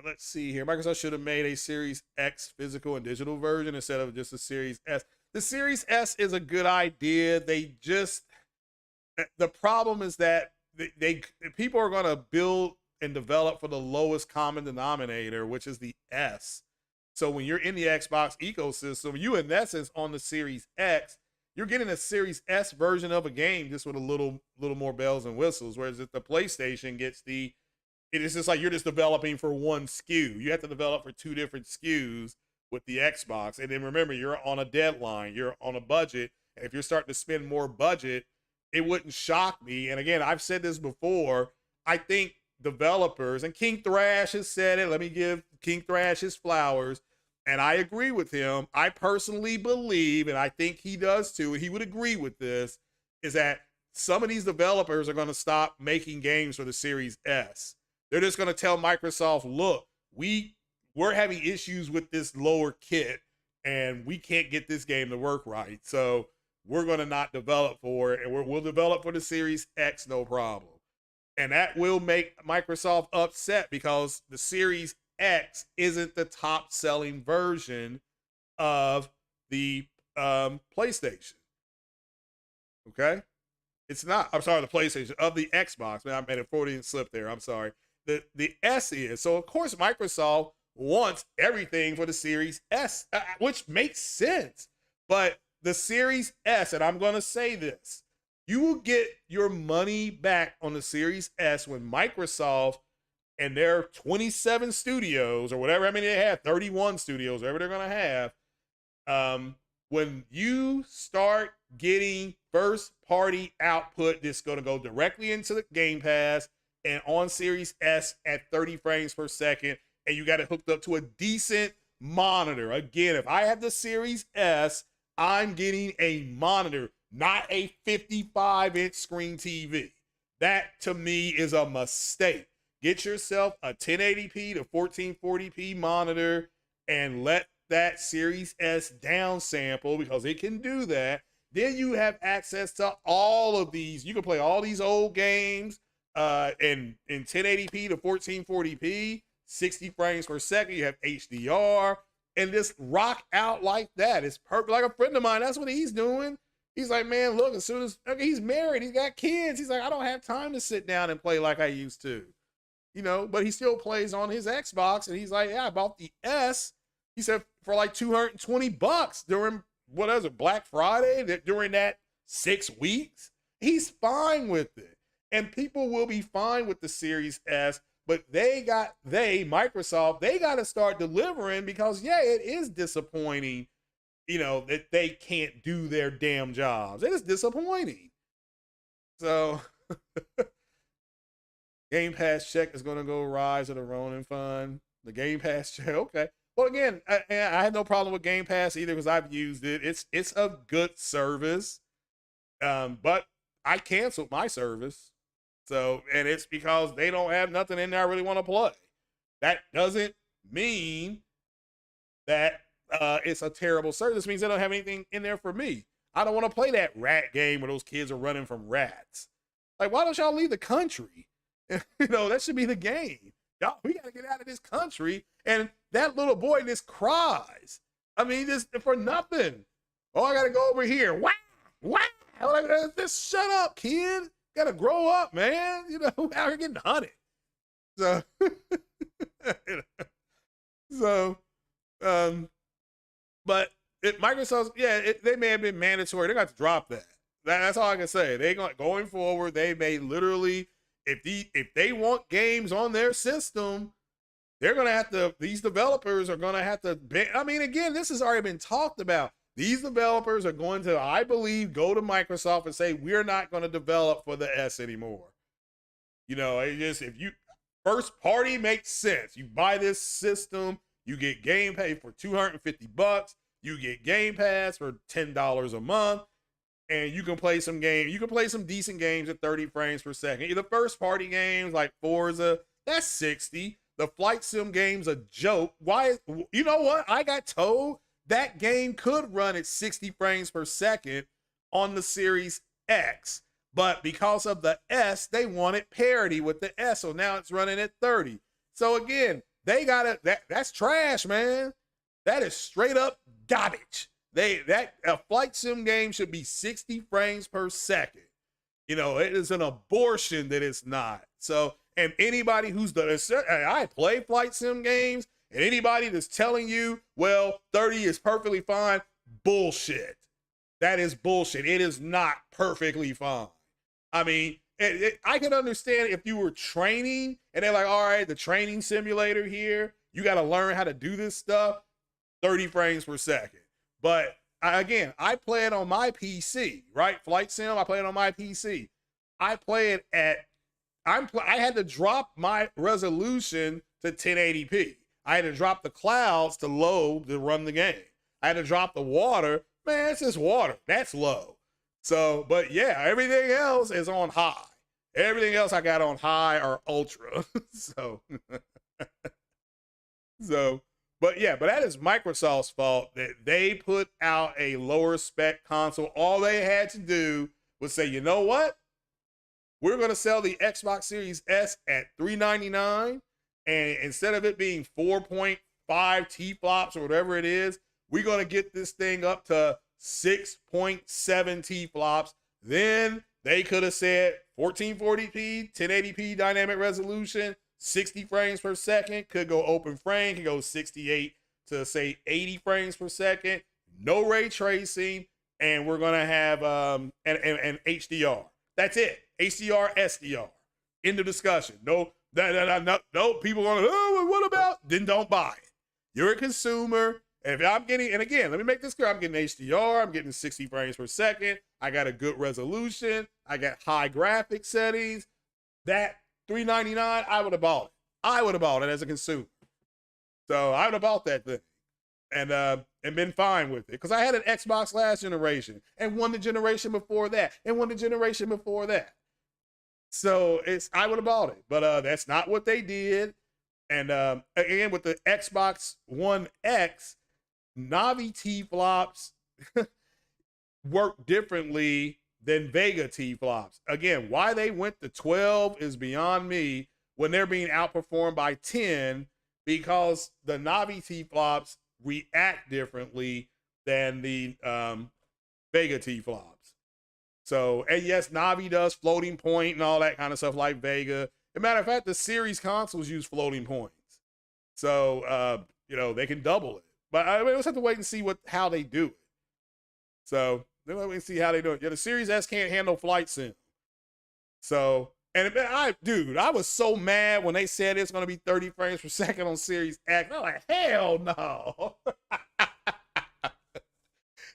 let's see here. Microsoft should have made a Series X physical and digital version instead of just a Series S. The Series S is a good idea. The problem is that people are going to build and develop for the lowest common denominator, which is the S. So when you're in the Xbox ecosystem, you in essence on the Series X, you're getting a Series S version of a game just with a little more bells and whistles. Whereas if the PlayStation gets it is just like you're just developing for one SKU. You have to develop for 2 different SKUs with the Xbox. And then remember, you're on a deadline, you're on a budget. And if you're starting to spend more budget, it wouldn't shock me. And again, I've said this before, I think developers, and King Thrash has said it, let me give King Thrash his flowers, and I agree with him. I personally believe, and I think he does too, and he would agree with this, is that some of these developers are going to stop making games for the Series S. They're just going to tell Microsoft, look, we're having issues with this lower kit, and we can't get this game to work right. So we're going to not develop for it, and we'll develop for the Series X, no problem. And that will make Microsoft upset because the Series X isn't the top selling version of the PlayStation. Okay? It's not. I'm sorry, the PlayStation, of the Xbox. Man, I made a Freudian slip there. I'm sorry. The S is. So, of course, Microsoft wants everything for the Series S, which makes sense. But the Series S, and I'm going to say this, you will get your money back on the Series S when Microsoft and their 27 studios or whatever, I mean, they have 31 studios, whatever they're going to have, when you start getting first party output that's going to go directly into the Game Pass and on Series S at 30 frames per second, and you got it hooked up to a decent monitor. Again, if I have the Series S, I'm getting a monitor, not a 55-inch screen TV. That to me is a mistake. Get yourself a 1080p to 1440p monitor and let that Series S downsample, because it can do that. Then you have access to all of these. You can play all these old games in 1080p to 1440p, 60 frames per second. You have HDR, and just rock out like that. It's perfect. Like a friend of mine, that's what he's doing. He's like, man, look, as soon as he's married, he's got kids. He's like, I don't have time to sit down and play like I used to, you know, but he still plays on his Xbox. And he's like, yeah, I bought the S. He said for like $220 during, what is it, Black Friday, during that 6 weeks. He's fine with it. And people will be fine with the Series S, but Microsoft, they got to start delivering, because yeah, it is disappointing, you know, that they can't do their damn jobs. It is disappointing. So Game Pass check is going to go rise of the Ronin Fund. The Game Pass check, okay. Well, again, I had no problem with Game Pass either, because I've used it. It's a good service, but I canceled my service. So, and it's because they don't have nothing in there I really want to play. That doesn't mean that it's a terrible service. This means they don't have anything in there for me. I don't want to play that rat game where those kids are running from rats. Like, why don't y'all leave the country? You know, that should be the game. Y'all, we got to get out of this country. And that little boy just cries. I mean, just for nothing. Oh, I got to go over here. Wow, wow. Like, just shut up, kid. Got to grow up, man. You know, out here getting hunted. So, but Microsoft, yeah, they may have been mandatory. They got to drop that. That's all I can say. They going forward. They may literally, if they want games on their system, they're gonna have to. These developers are gonna have to. I mean, again, this has already been talked about. These developers are going to, I believe, go to Microsoft and say, we're not going to develop for the S anymore. You know, it just, if you first party makes sense. You buy this system, you get Game Pass for $250. You get Game Pass for $10 a month, and you can play some games. You can play some decent games at 30 frames per second. The first party games like Forza, that's 60. The flight sim game's a joke. Why? You know what? I got told that game could run at 60 frames per second on the Series X, but because of the S, they wanted parity with the S, so now it's running at 30. So again, they got it. That's trash, man. That is straight up garbage. A flight sim game should be 60 frames per second. You know, it is an abortion that it's not. So, and anybody who's I play flight sim games, and anybody that's telling you, well, 30 is perfectly fine, bullshit. That is bullshit. It is not perfectly fine. I mean, I can understand if you were training and they're like, all right, the training simulator here, you got to learn how to do this stuff, 30 frames per second. But again, I play it on my PC, right? Flight sim, I play it on my PC. I play it I had to drop my resolution to 1080p. I had to drop the clouds to low to run the game. I had to drop the water. Man, it's just water. That's low. So, but yeah, everything else is on high. Everything else I got on high or ultra. So, but yeah, but that is Microsoft's fault that they put out a lower spec console. All they had to do was say, you know what? We're going to sell the Xbox Series S at $399. And instead of it being 4.5 T-flops or whatever it is, we're going to get this thing up to 6.7 T-flops. Then they could have said 1440p, 1080p dynamic resolution, 60 frames per second, could go open frame, could go 68 to say 80 frames per second, no ray tracing, and we're going to have an HDR. That's it. HDR, SDR. End of discussion. No, people going, oh, what about? Then don't buy it. You're a consumer. And if I'm getting, and again, let me make this clear, I'm getting HDR, I'm getting 60 frames per second, I got a good resolution, I got high graphic settings. That $399, I would have bought it. I would have bought it as a consumer. So I would have bought that thing. and been fine with it because I had an Xbox last generation and one the generation before that and one the generation before that. So I would have bought it, but that's not what they did. And again, with the Xbox One X, Navi T flops work differently than Vega T flops. Again, why they went to 12 is beyond me when they're being outperformed by 10, because the Navi T flops react differently than the Vega T flops. So, and yes, Navi does floating point and all that kind of stuff like Vega. As a matter of fact, the series consoles use floating points. So, they can double it. But we'll just have to wait and see how they do it. So, then we can see how they do it. Yeah, the Series S can't handle flight sim. So, and I was so mad when they said it's going to be 30 frames per second on Series X. I'm like, hell no.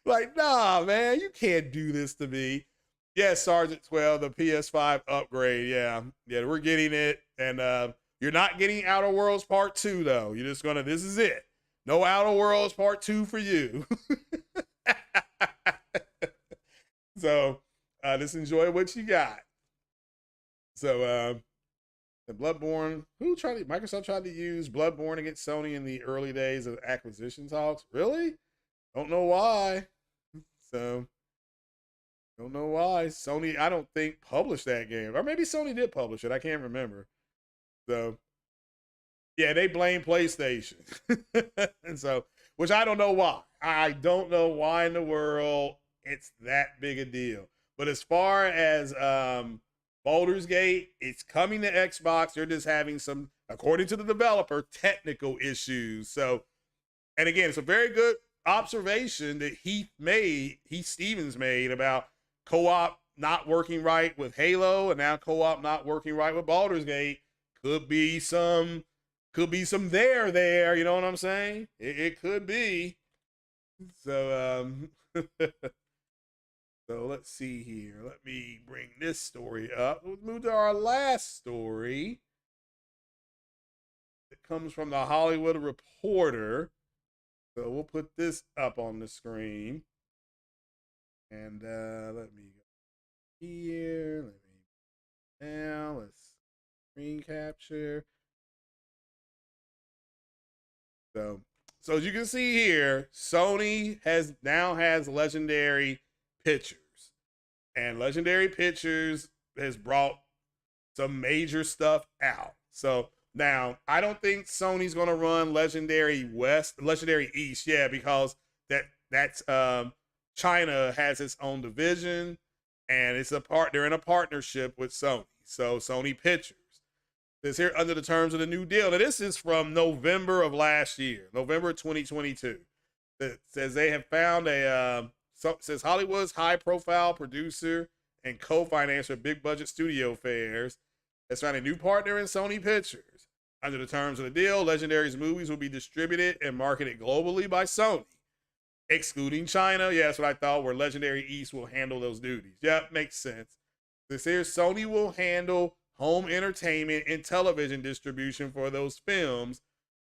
Like, nah, man, you can't do this to me. Yeah, Sergeant 12, the PS5 upgrade. Yeah, we're getting it. And you're not getting Outer Worlds Part 2, though. You're just going to, this is it. No Outer Worlds Part 2 for you. So, just enjoy what you got. So, the Bloodborne, Microsoft tried to use Bloodborne against Sony in the early days of acquisition talks. Really? Don't know why. So, don't know why. Sony, I don't think, published that game. Or maybe Sony did publish it. I can't remember. So, yeah, they blame PlayStation. And so, which I don't know why. I don't know why in the world it's that big a deal. But as far as Balder's Gate, it's coming to Xbox. They're just having some, according to the developer, technical issues. So, and again, it's a very good observation that Heath Stevens made about co-op not working right with Halo, and now co-op not working right with Balder's Gate. Could be some there, you know what I'm saying? It could be. So so let's see here. Let me bring this story up. Let's move to our last story. It comes from the Hollywood Reporter. So we'll put this up on the screen. And let me go here. Let's screen capture. So as you can see here, Sony now has Legendary Pictures. And Legendary Pictures has brought some major stuff out. So now, I don't think Sony's going to run Legendary East, yeah, because that's China has its own division, and they're in a partnership with Sony. So Sony Pictures. This here under the terms of the new deal. Now, this is from November of last year, November 2022. It says they have found says Hollywood's high-profile producer and co-financer of big-budget studio affairs has found a new partner in Sony Pictures. Under the terms of the deal, Legendary's movies will be distributed and marketed globally by Sony, excluding China. Yeah, that's what I thought, where Legendary East will handle those duties. Yep, makes sense. This here, Sony will handle home entertainment and television distribution for those films.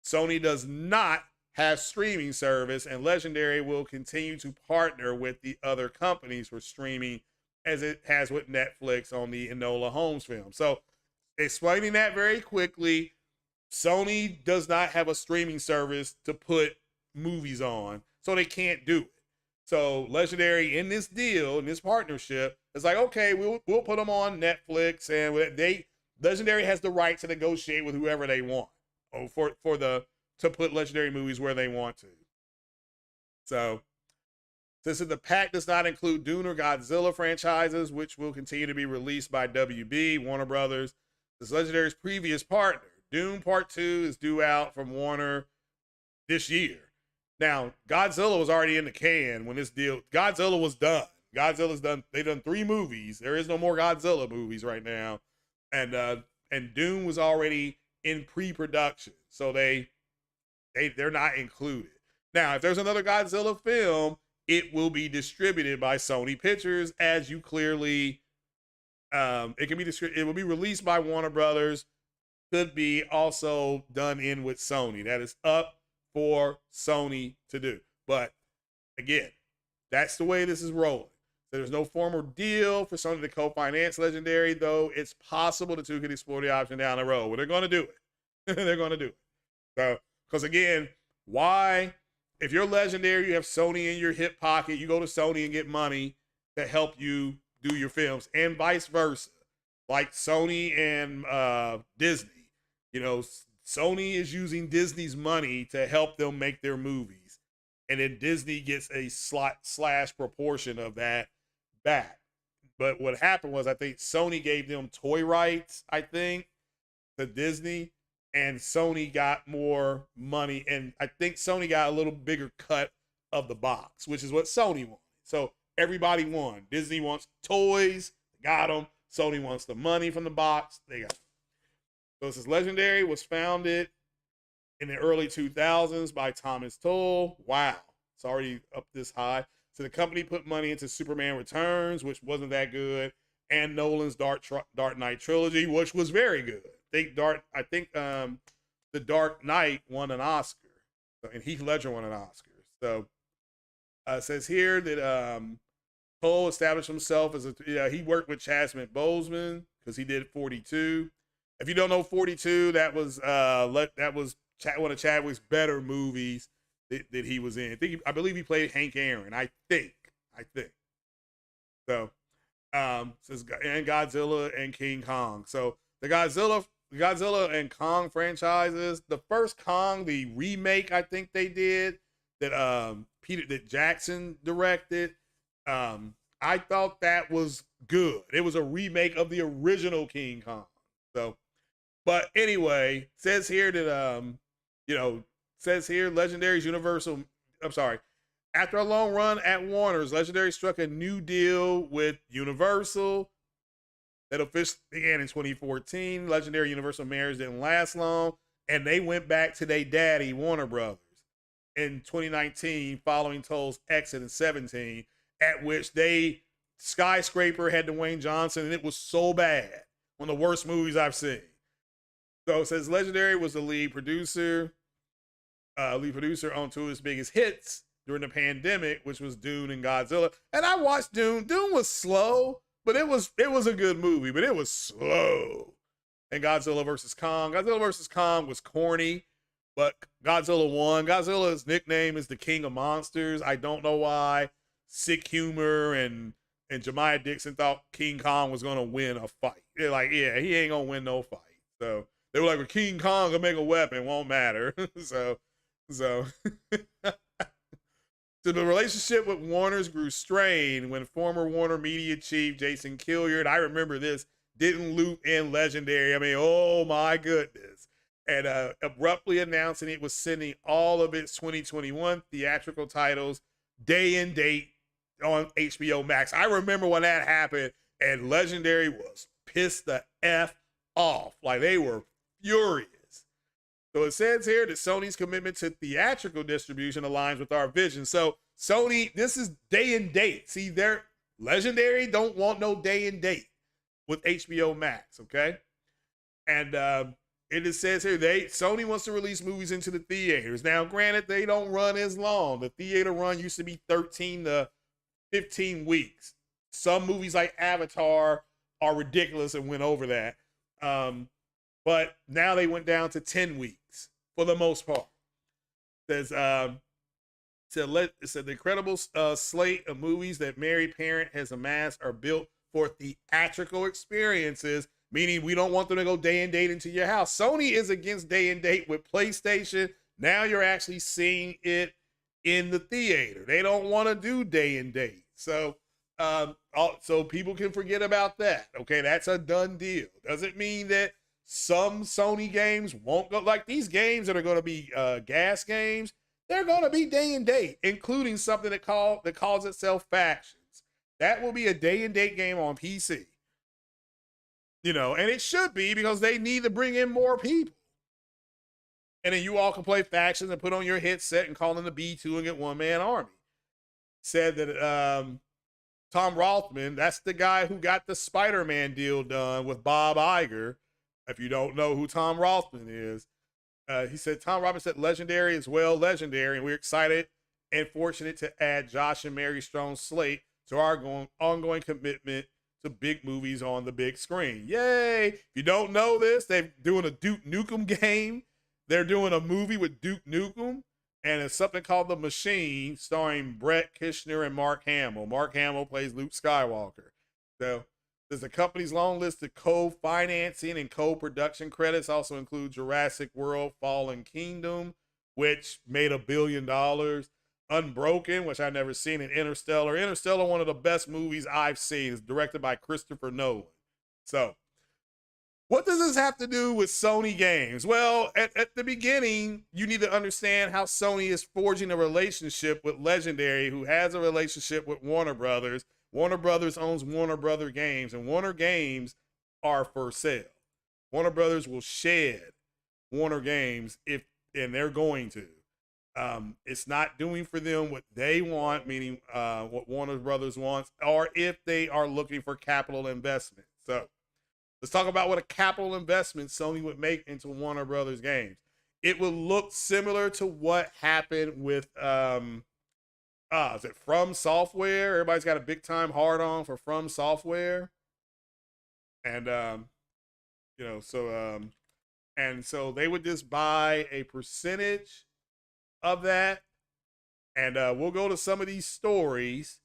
Sony does not have streaming service, and Legendary will continue to partner with the other companies for streaming as it has with Netflix on the Enola Holmes film. So, explaining that very quickly, Sony does not have a streaming service to put movies on, so they can't do it. So Legendary in this deal, in this partnership, is like, okay, we'll put them on Netflix, and Legendary has the right to negotiate with whoever they want to put Legendary movies where they want to. So since the pack does not include Dune or Godzilla franchises, which will continue to be released by WB, Warner Brothers, this Legendary's previous partner. Dune Part 2 is due out from Warner this year. Now, Godzilla was already in the can when this deal. Godzilla was done. Godzilla's done. They've done 3 movies. There is no more Godzilla movies right now, and Dune was already in pre-production, so they're not included. Now, if there's another Godzilla film, it will be distributed by Sony Pictures, as you clearly. It will be released by Warner Brothers. Could be also done in with Sony. That is up for Sony to do. But again, that's the way this is rolling. So there's no formal deal for Sony to co-finance Legendary, though it's possible the two could explore the option down the road. Well, they're going to do it. They're going to do it. So, because again, why, if you're Legendary, you have Sony in your hip pocket, you go to Sony and get money to help you do your films, and vice versa. Like Sony and Disney. You know, Sony is using Disney's money to help them make their movies. And then Disney gets a slash proportion of that back. But what happened was, I think Sony gave them toy rights, I think, to Disney, and Sony got more money. And I think Sony got a little bigger cut of the box, which is what Sony wanted. So everybody won. Disney wants toys, got them. Sony wants the money from the box, they got them. So this is Legendary was founded in the early 2000s by Thomas Tull. Wow, it's already up this high. So the company put money into Superman Returns, which wasn't that good, and Nolan's Dark Knight trilogy, which was very good. I think the Dark Knight won an Oscar, and Heath Ledger won an Oscar. So it says here that Tull established himself as he worked with Chadwick Boseman because he did 42. If you don't know 42, that was one of Chadwick's better movies that he was in. I believe he played Hank Aaron. I think. So, says and Godzilla and King Kong. So the Godzilla and Kong franchises. The first Kong, the remake, I think they did that Jackson directed. I thought that was good. It was a remake of the original King Kong. So. But anyway, says here that Legendary's Universal. I'm sorry. After a long run at Warner's, Legendary struck a new deal with Universal that officially began in 2014. Legendary Universal marriage didn't last long, and they went back to their daddy, Warner Brothers, in 2019, following Tull's exit in 2017, at which Skyscraper had Dwayne Johnson, and it was so bad. One of the worst movies I've seen. So it says Legendary was the lead producer on two of his biggest hits during the pandemic, which was Dune and Godzilla. And I watched Dune. Dune was slow, but it was a good movie, but it was slow. And Godzilla vs. Kong. Godzilla vs. Kong was corny, but Godzilla won. Godzilla's nickname is the King of Monsters. I don't know why. Sick humor and Jemiah Dixon thought King Kong was gonna win a fight. They're like, yeah, he ain't gonna win no fight. So they were like, well, King Kong can make a weapon, won't matter. So the relationship with Warner's grew strained when former Warner Media chief Jason Killiard, I remember this, didn't loop in Legendary. I mean, oh my goodness. And abruptly announcing it was sending all of its 2021 theatrical titles day and date on HBO Max. I remember when that happened, and Legendary was pissed the F off. Like, they were furious. So it says here that Sony's commitment to theatrical distribution aligns with our vision. So Sony, this is day and date. See, they're Legendary don't want no day and date with HBO Max, okay? And it says here Sony wants to release movies into the theaters. Now, granted, they don't run as long. The theater run used to be 13 to 15 weeks. Some movies like Avatar are ridiculous and went over that. But now they went down to 10 weeks for the most part. It said the incredible slate of movies that Married Parent has amassed are built for theatrical experiences, meaning we don't want them to go day and date into your house. Sony is against day and date with PlayStation. Now you're actually seeing it in the theater. They don't want to do day and date. So people can forget about that. Okay, that's a done deal. Doesn't mean that some Sony games won't go, like these games that are going to be gas games, they're going to be day and date, including something that calls itself Factions. That will be a day and date game on PC. You know, and it should be, because they need to bring in more people. And then you all can play Factions and put on your headset and call in the B2 and get one-man army. Said that Tom Rothman, that's the guy who got the Spider-Man deal done with Bob Iger. If you don't know who Tom Rothman is, He said Tom Robbins said legendary as well, legendary, and we're excited and fortunate to add Josh and Mary Strong's slate to our ongoing commitment to big movies on the big screen. Yay! If you don't know this, they're doing a Duke Nukem game. They're doing a movie with Duke Nukem, and it's something called The Machine, starring Brett Kishner and Mark Hamill. Mark Hamill plays Luke Skywalker. So there's the company's long list of co-financing and co-production credits also include Jurassic World Fallen Kingdom, which made $1 billion. Unbroken, which I've never seen, and Interstellar. Interstellar, one of the best movies I've seen, is directed by Christopher Nolan. So, what does this have to do with Sony games? Well, at the beginning, you need to understand how Sony is forging a relationship with Legendary, who has a relationship with Warner Brothers. Warner Brothers owns Warner Brothers Games, and Warner Games are for sale. Warner Brothers will shed Warner Games and they're going to. It's not doing for them what they want, meaning what Warner Brothers wants, or if they are looking for capital investment. So let's talk about what a capital investment Sony would make into Warner Brothers games. It would look similar to what happened with is it From Software? Everybody's got a big time hard on for From Software. And so they would just buy a percentage of that, and we'll go to some of these stories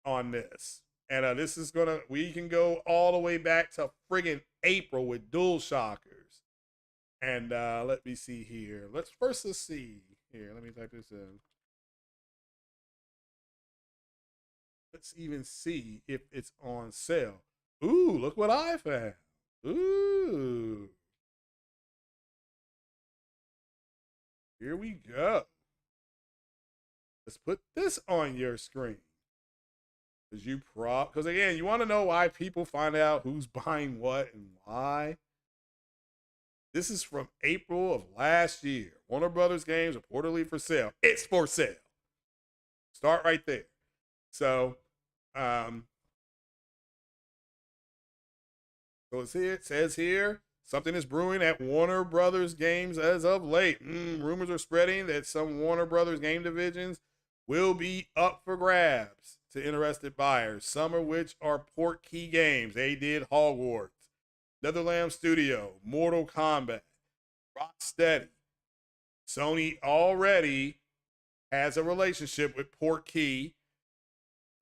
on this. And this is we can go all the way back to friggin' April with Dual Shockers. And let me see here. Let's see here. Let me type this in. Let's even see if it's on sale. Ooh, look what I found. Ooh. Here we go. Let's put this on your screen. Because again, you want to know why people find out who's buying what and why. This is from April of last year. Warner Brothers games reportedly for sale. It's for sale. Start right there. So, it says here, something is brewing at Warner Brothers games as of late. Rumors are spreading that some Warner Brothers game divisions will be up for grabs to interested buyers, some of which are Portkey games. They did Hogwarts, Netherlands Studio, Mortal Kombat, Rocksteady. Sony already has a relationship with Portkey.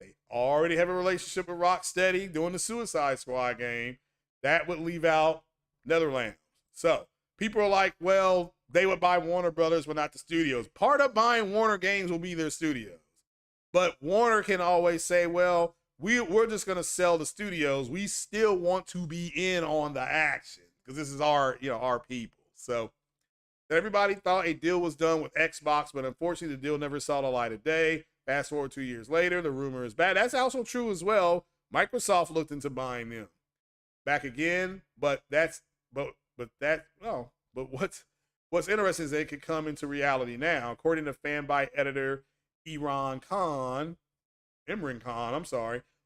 They already have a relationship with Rocksteady doing the Suicide Squad game. That would leave out Netherlands. So people are like, well, they would buy Warner Brothers, but not the studios. Part of buying Warner games will be their studios. But Warner can always say, well, we're just going to sell the studios. We still want to be in on the action because this is our people. So everybody thought a deal was done with Xbox, but unfortunately the deal never saw the light of day. Fast forward 2 years later, the rumor is bad. That's also true as well. Microsoft looked into buying them back again, but what's interesting is they could come into reality now. According to fanbyte editor Imran Khan,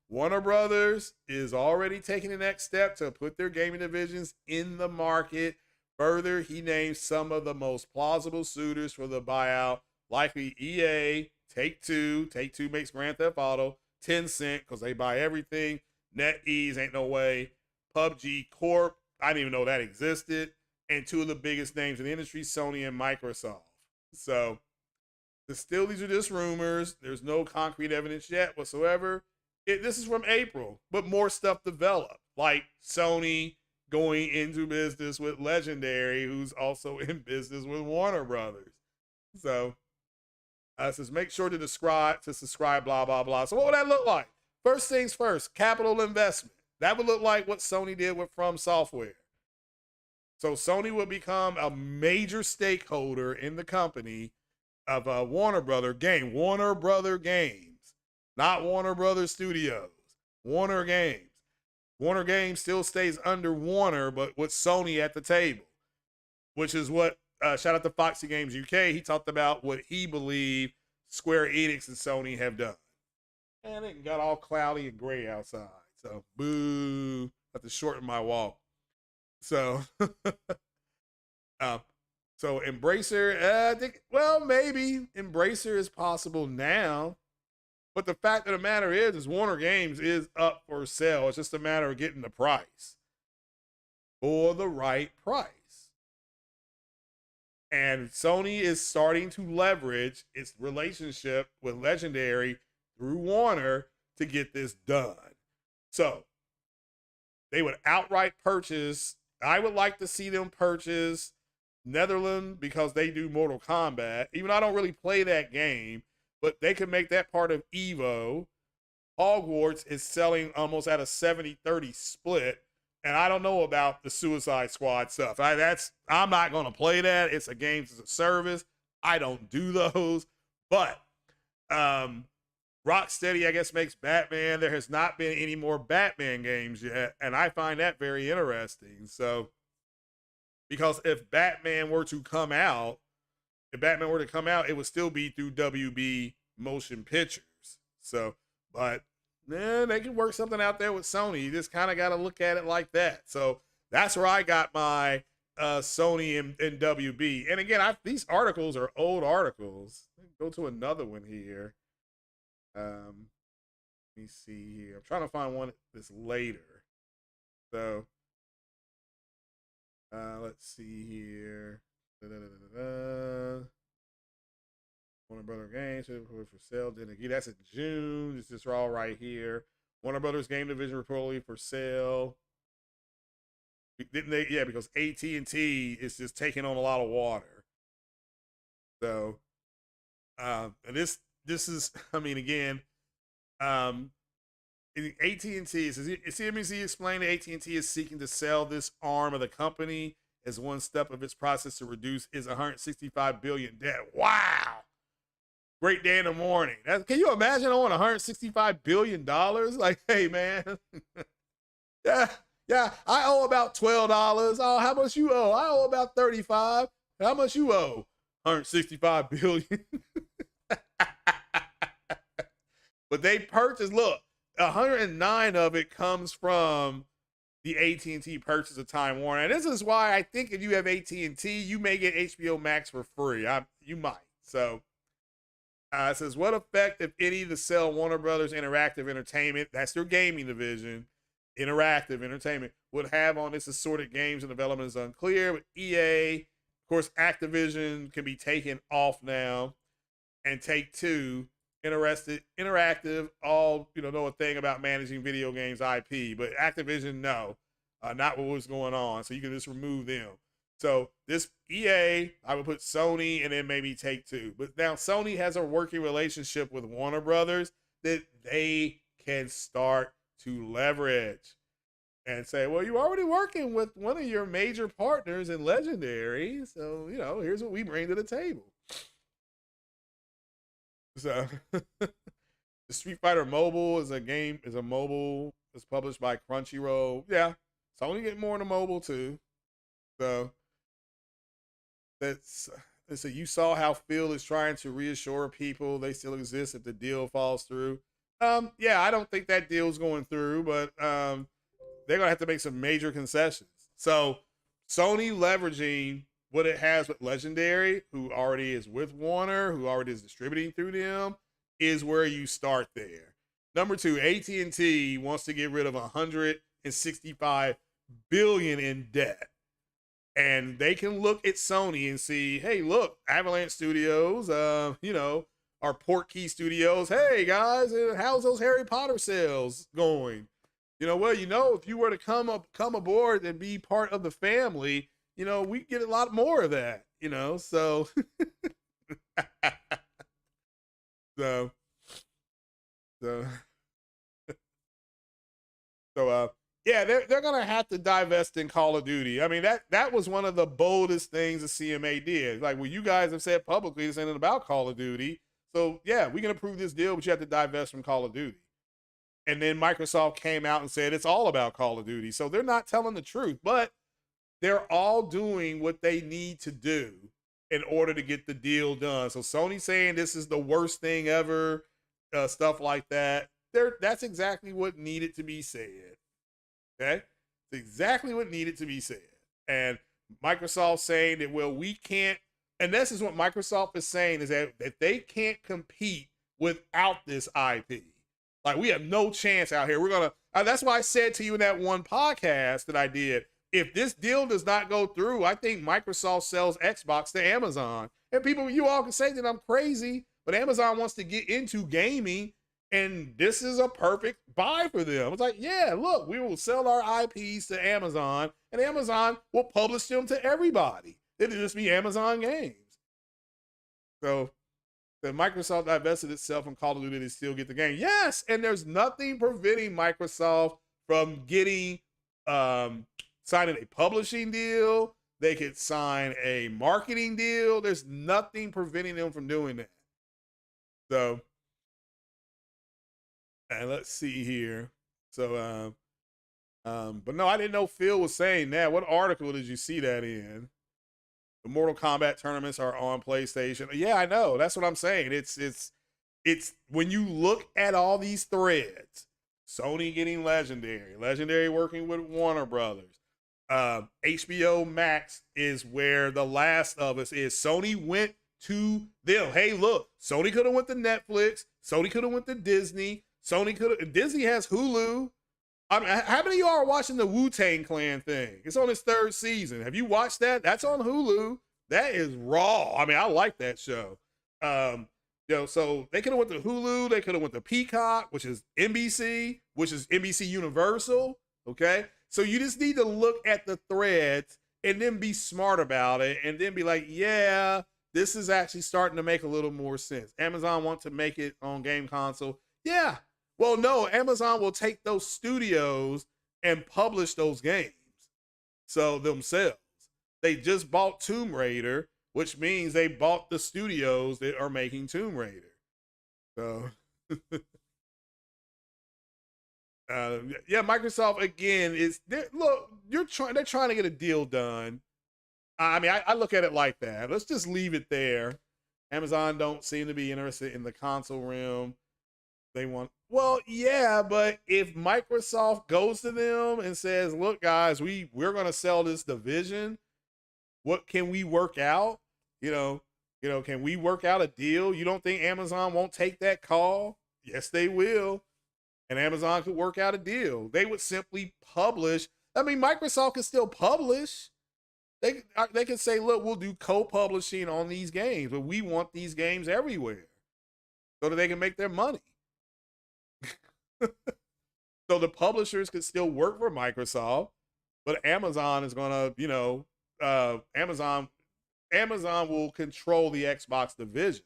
Warner Brothers is already taking the next step to put their gaming divisions in the market. Further, he names some of the most plausible suitors for the buyout, likely EA, Take-Two. Take-Two makes Grand Theft Auto, Tencent, because they buy everything. NetEase, ain't no way. PUBG Corp, I didn't even know that existed. And two of the biggest names in the industry, Sony and Microsoft. So, these are just rumors. There's no concrete evidence yet whatsoever. This is from April, but more stuff developed, like Sony going into business with Legendary, who's also in business with Warner Brothers. So, it says make sure to subscribe, blah, blah, blah. So what would that look like? First things first, capital investment. That would look like what Sony did with From Software. So Sony would become a major stakeholder in the company of Warner Brothers Games, not Warner Brothers Studios, Warner Games. Warner Games still stays under Warner, but with Sony at the table, which is what, shout out to Foxy Games UK, he talked about what he believed Square Enix and Sony have done. And it got all cloudy and gray outside. So, boo. I have to shorten my walk. So, So Embracer, I think, well, maybe Embracer is possible now. But the fact of the matter is Warner Games is up for sale. It's just a matter of getting the price for the right price. And Sony is starting to leverage its relationship with Legendary through Warner to get this done. So they would outright purchase. I would like to see them purchase Netherlands because they do Mortal Kombat. Even though I don't really play that game, but they could make that part of Evo. Hogwarts is selling almost at a 70-30 split. And I don't know about the Suicide Squad stuff. I'm not going to play that. It's a games as a service. I don't do those. But Rocksteady, I guess, makes Batman. There has not been any more Batman games yet. And I find that very interesting. So, because if Batman were to come out, it would still be through WB Motion Pictures. So, but they can work something out there with Sony. You just kind of got to look at it like that. So that's where I got my Sony and WB. And again, these articles are old articles. Go to another one here. Let me see here. I'm trying to find one that's later. So let's see here. Warner Brothers Games for sale. That's in June. This is all right here. Warner Brothers Game Division reportedly for sale. Didn't they? Yeah, because AT&T is just taking on a lot of water. So, and this is, I mean, again, AT&T says CNBC explained that AT&T is seeking to sell this arm of the company as one step of its process to reduce its $165 billion debt. Wow. Great day in the morning. Can you imagine owing $165 billion? Like, hey, man. yeah, I owe about $12. Oh, how much you owe? I owe about $35. How much you owe? $165 billion. But they purchased, look, 109 of it comes from the AT&T purchase of Time Warner. And this is why I think if you have AT&T, you may get HBO Max for free. You might. So, it says, what effect, if any, the sell Warner Brothers Interactive Entertainment, that's their gaming division, Interactive Entertainment, would have on its assorted games and development is unclear. But EA, of course, Activision can be taken off now, and Take-Two, Interactive, all, know a thing about managing video games IP, but Activision, no, not what was going on. So you can just remove them. So this EA, I would put Sony and then maybe Take-Two. But now Sony has a working relationship with Warner Brothers that they can start to leverage and say, well, you're already working with one of your major partners in Legendary. So, here's what we bring to the table. So the Street Fighter Mobile is a mobile. It's published by Crunchyroll. Yeah, Sony getting more into mobile too. So so you saw how Phil is trying to reassure people they still exist if the deal falls through. Yeah, I don't think that deal's going through, but they're gonna have to make some major concessions. So Sony leveraging what it has with Legendary, who already is with Warner, who already is distributing through them, is where you start there. Number two, AT&T wants to get rid of $165 billion in debt. And they can look at Sony and see, hey, look, Avalanche Studios, our Portkey Studios. Hey, guys, how's those Harry Potter sales going? If you were to come aboard and be part of the family, we get a lot more of that, so. Yeah, they're gonna have to divest in Call of Duty. I mean, that was one of the boldest things the CMA did. Like, well, you guys have said publicly this ain't about Call of Duty. So yeah, we can approve this deal, but you have to divest from Call of Duty. And then Microsoft came out and said it's all about Call of Duty. So they're not telling the truth, but they're all doing what they need to do in order to get the deal done. So Sony saying this is the worst thing ever, stuff like that. That's exactly what needed to be said. Okay, it's exactly what needed to be said. And Microsoft saying that, well, we can't, and this is what Microsoft is saying, is that they can't compete without this IP. Like, we have no chance out here. We're gonna. That's why I said to you in that one podcast that I did, if this deal does not go through, I think Microsoft sells Xbox to Amazon. And people, you all can say that I'm crazy, but Amazon wants to get into gaming, and this is a perfect buy for them. It's like, yeah, look, we will sell our IPs to Amazon, and Amazon will publish them to everybody. It'll just be Amazon games. So the Microsoft divested itself from Call of Duty to still get the game. Yes, and there's nothing preventing Microsoft from getting signing a publishing deal. They could sign a marketing deal. There's nothing preventing them from doing that. So, and let's see here. So, but no, I didn't know Phil was saying that. What article did you see that in? The Mortal Kombat tournaments are on PlayStation. Yeah, I know. That's what I'm saying. It's when you look at all these threads, Sony getting Legendary working with Warner Brothers. HBO Max is where The Last of Us is. Sony went to them. Hey, look, Sony could have went to Netflix. Sony could have went to Disney. Disney has Hulu. I mean, how many of y'all are watching the Wu-Tang Clan thing? It's on its 3rd season. Have you watched that? That's on Hulu. That is raw. I mean, I like that show. So they could have went to Hulu. They could have went to Peacock, which is NBC Universal. Okay. So you just need to look at the threads and then be smart about it, and then be like, yeah, this is actually starting to make a little more sense. Amazon wants to make it on game console. Yeah. Well, no, Amazon will take those studios and publish those games. So themselves. They just bought Tomb Raider, which means they bought the studios that are making Tomb Raider. So, yeah, Microsoft again look, they're trying to get a deal done. I mean, I look at it like that. Let's just leave it there. Amazon don't seem to be interested in the console realm. They want, well, yeah, but if Microsoft goes to them and says, look, guys, we're going to sell this division, what can we work out? Can we work out a deal? You don't think Amazon won't take that call? Yes, they will. And Amazon could work out a deal. They would simply publish. I mean, Microsoft can still publish. They can say, look, we'll do co-publishing on these games, but we want these games everywhere so that they can make their money. So the publishers could still work for Microsoft, but Amazon is going to, Amazon will control the Xbox division,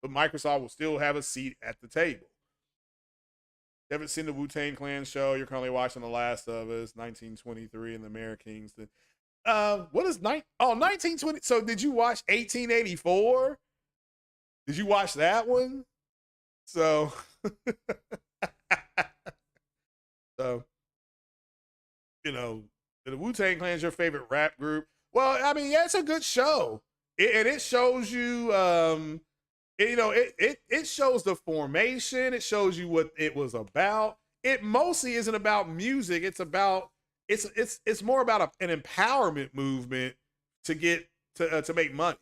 but Microsoft will still have a seat at the table. You haven't seen the Wu-Tang Clan show? You're currently watching The Last of Us, 1923 and the Mayor Kingston. What is 1920? So did you watch 1884? Did you watch that one? So, so, the Wu-Tang Clan is your favorite rap group. Well, I mean, yeah, it's a good show. And it shows you, it shows the formation. It shows you what it was about. It mostly isn't about music. It's about, it's more about an empowerment movement to get to make money.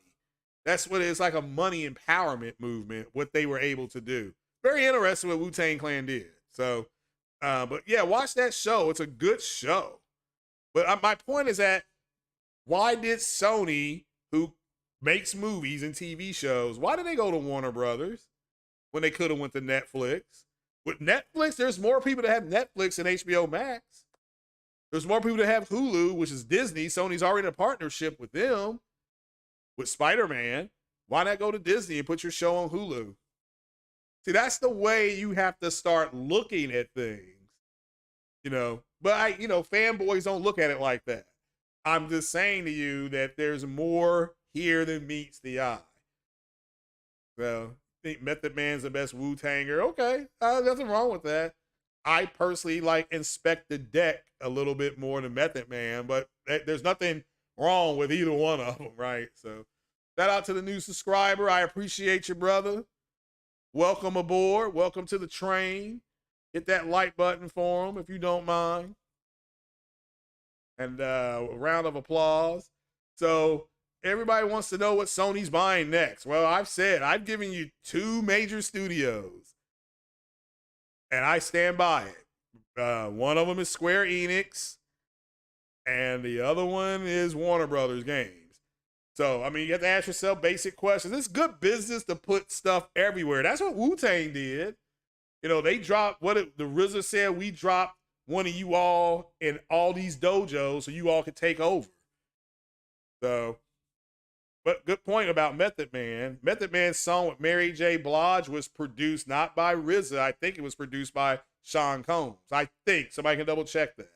That's what it's like, a money empowerment movement, what they were able to do. Very interesting what Wu-Tang Clan did. So, but yeah, watch that show. It's a good show. But my point is that, why did Sony, who makes movies and TV shows, why did they go to Warner Brothers when they could have went to Netflix? With Netflix, there's more people that have Netflix than HBO Max. There's more people that have Hulu, which is Disney. Sony's already in a partnership with them, with Spider-Man. Why not go to Disney and put your show on Hulu? See, that's the way you have to start looking at things, But fanboys don't look at it like that. I'm just saying to you that there's more here than meets the eye. So, I think Method Man's the best Wu-Tanger. Okay, nothing wrong with that. I personally Inspect the Deck a little bit more than Method Man, but there's nothing wrong with either one of them, right? So, shout out to the new subscriber. I appreciate you, brother. Welcome aboard. Welcome to the train. Hit that like button for him if you don't mind. And a round of applause. So everybody wants to know what Sony's buying next. Well, I've said I've given you 2 major studios, and I stand by it. One of them is Square Enix, and the other one is Warner Brothers Games. So, I mean, you have to ask yourself basic questions. It's good business to put stuff everywhere. That's what Wu-Tang did. You know, they dropped the RZA said, we dropped one of you all in all these dojos so you all could take over. So, but good point about Method Man. Method Man's song with Mary J. Blige was produced not by RZA. I think it was produced by Sean Combs. I think. Somebody can double check that.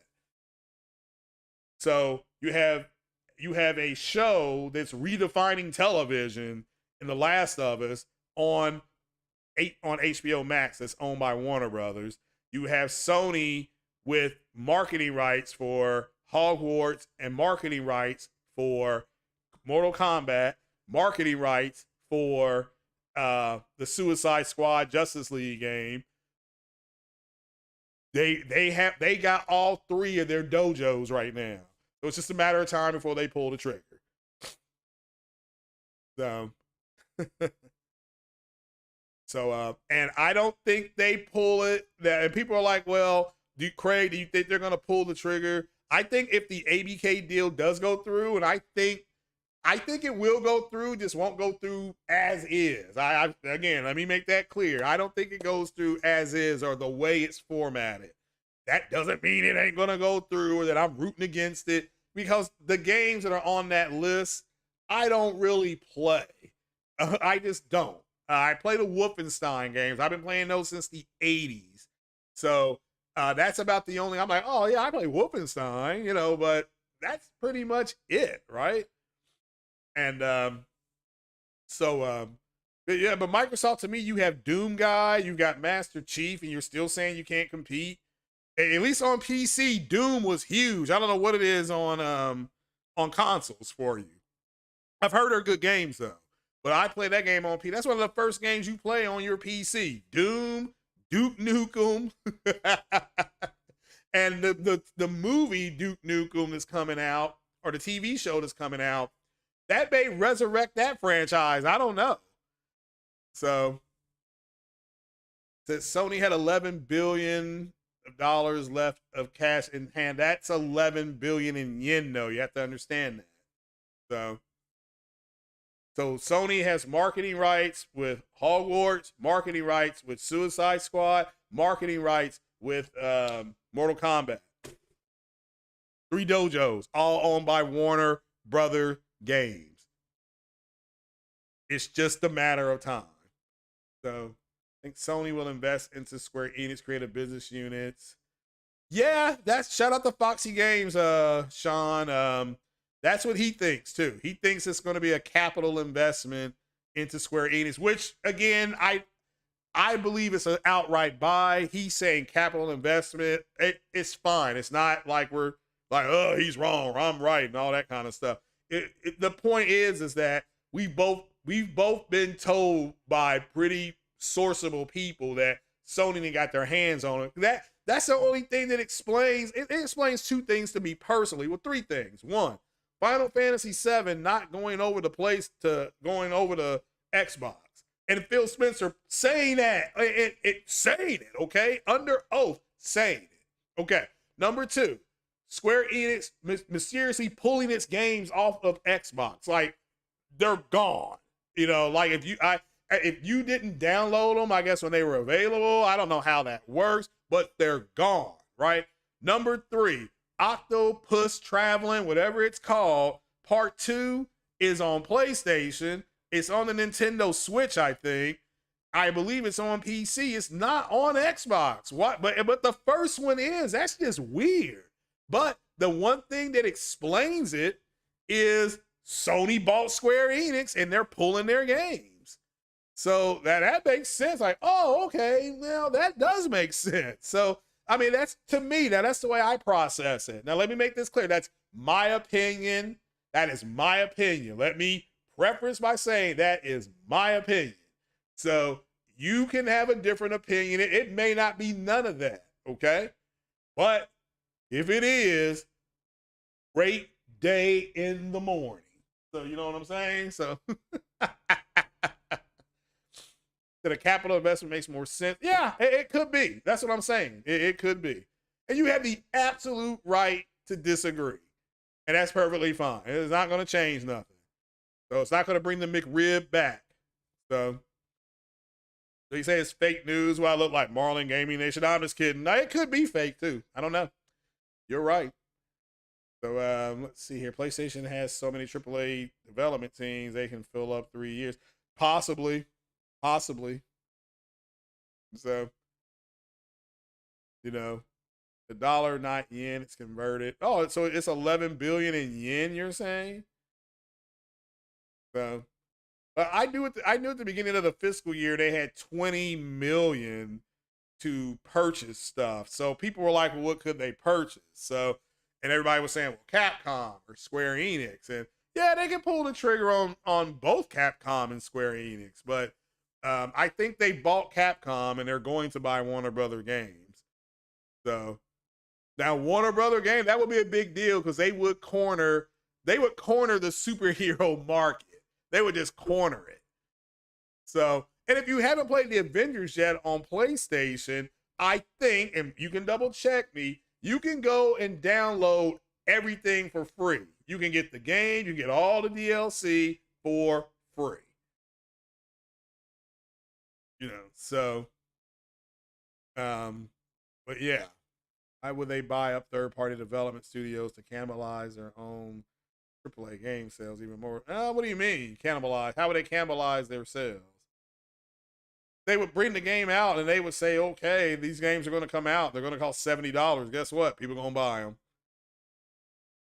So you have a show that's redefining television in The Last of Us on HBO Max that's owned by Warner Brothers. You have Sony with marketing rights for Hogwarts and marketing rights for Mortal Kombat, marketing rights for the Suicide Squad Justice League game. They got all 3 of their dojos right now. So it's just a matter of time before they pull the trigger. So, and I don't think they pull it. And people are like, well, Craig, do you think they're going to pull the trigger? I think if the ABK deal does go through, and I think it will go through, just won't go through as is. Again, let me make that clear. I don't think it goes through as is or the way it's formatted. That doesn't mean it ain't going to go through or that I'm rooting against it, because the games that are on that list, I don't really play. I just don't. I play the Wolfenstein games. I've been playing those since the 80s. So that's about the only, I'm like, oh yeah, I play Wolfenstein, you know, but that's pretty much it, right? And yeah, but Microsoft, to me, you have Doom Guy, you got Master Chief, and you're still saying you can't compete. At least on PC, Doom was huge. I don't know what it is on consoles for you. I've heard they're good games though, but I play that game on PC. That's one of the first games you play on your PC. Doom, Duke Nukem, and the movie Duke Nukem that's coming out, or the TV show that's coming out, that may resurrect that franchise. I don't know. So, since Sony had $11 billion left of cash in hand, that's 11 billion in yen, though. You have to understand that. So Sony has marketing rights with Hogwarts, marketing rights with Suicide Squad, marketing rights with Mortal Kombat. 3 dojos, all owned by Warner Brother Games. It's just a matter of time. So I think Sony will invest into Square Enix creative business units. Yeah, that's, shout out to Foxy Games, Sean. That's what he thinks too. He thinks it's going to be a capital investment into Square Enix, which again, I believe it's an outright buy. He's saying capital investment. It's fine. It's not like we're like, oh, he's wrong, I'm right, and all that kind of stuff. The point is that we've both been told by pretty sourceable people that Sony got their hands on it. That's the only thing that explains. It explains 2 things to me personally. Well, 3 things. 1, Final Fantasy VII not going over the place to going over the Xbox, and Phil Spencer saying that, saying it, okay, under oath, saying it, okay. Number 2, Square Enix mysteriously pulling its games off of Xbox, like they're gone. You know, like if you didn't download them, I guess when they were available, I don't know how that works, but they're gone, right? Number 3, Octopus Traveling, whatever it's called, Part 2 is on PlayStation. It's on the Nintendo Switch, I think. I believe it's on PC. It's not on Xbox. What? But the first one is. That's just weird. But the one thing that explains it is Sony bought Square Enix and they're pulling their games. So that makes sense. Like, oh, okay, now that does make sense. So, I mean, that's, to me, that's the way I process it. Now, let me make this clear. That's my opinion. That is my opinion. Let me preface by saying that is my opinion. So you can have a different opinion. It may not be none of that, okay? But if it is, great day in the morning. So you know what I'm saying? So that a capital investment makes more sense. Yeah, it could be. That's what I'm saying. It could be. And you have the absolute right to disagree. And that's perfectly fine. It's not going to change nothing. So it's not going to bring the McRib back. So they say it's fake news. Well, I look like Marlin Gaming Nation. No, I'm just kidding. No, it could be fake too. I don't know. You're right. So let's see here. PlayStation has so many AAA development teams they can fill up 3 years. Possibly. So, you know, the dollar, not yen, it's converted. Oh, so it's 11 billion in yen, you're saying? So, but I knew at the beginning of the fiscal year they had 20 million to purchase stuff. So people were like, well, what could they purchase? So, and everybody was saying, well, Capcom or Square Enix. And yeah, they can pull the trigger on both Capcom and Square Enix. But I think they bought Capcom and they're going to buy Warner Brother Games. So now Warner Brother Games, that would be a big deal because they would corner the superhero market. They would just corner it. So, and if you haven't played the Avengers yet on PlayStation, I think, and you can double check me, you can go and download everything for free. You can get the game, you get all the DLC for free. You know, so, but yeah, why would they buy up third-party development studios to cannibalize their own AAA game sales even more? What do you mean cannibalize? How would they cannibalize their sales? They would bring the game out and they would say, okay, these games are going to come out. They're going to cost $70. Guess what? People are going to buy them.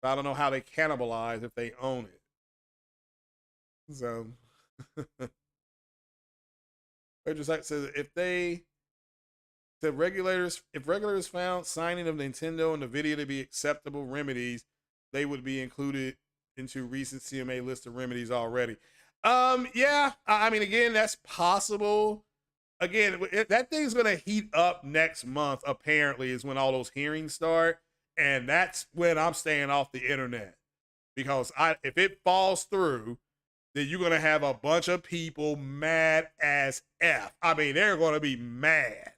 I don't know how they cannibalize if they own it. So, just like says if regulators found signing of Nintendo and Nvidia to be acceptable remedies, they would be included into recent CMA list of remedies already. Yeah, I mean, again, that's possible. Again, that thing's going to heat up next month, apparently, is when all those hearings start. And that's when I'm staying off the internet. Because if it falls through, then you're going to have a bunch of people mad as F. I mean, they're going to be mad.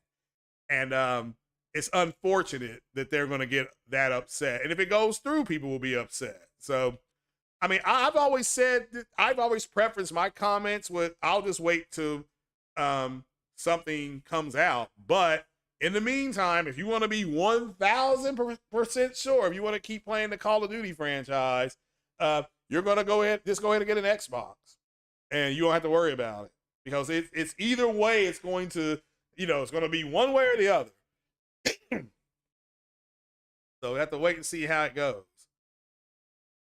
And it's unfortunate that they're going to get that upset. And if it goes through, people will be upset. So, I mean, I've always preferenced my comments with, I'll just wait till something comes out. But in the meantime, if you want to be 1,000% sure, if you want to keep playing the Call of Duty franchise, you're going to go ahead and get an Xbox. And you don't have to worry about it. Because it's either way, it's going to, it's going to be one way or the other. So we have to wait and see how it goes.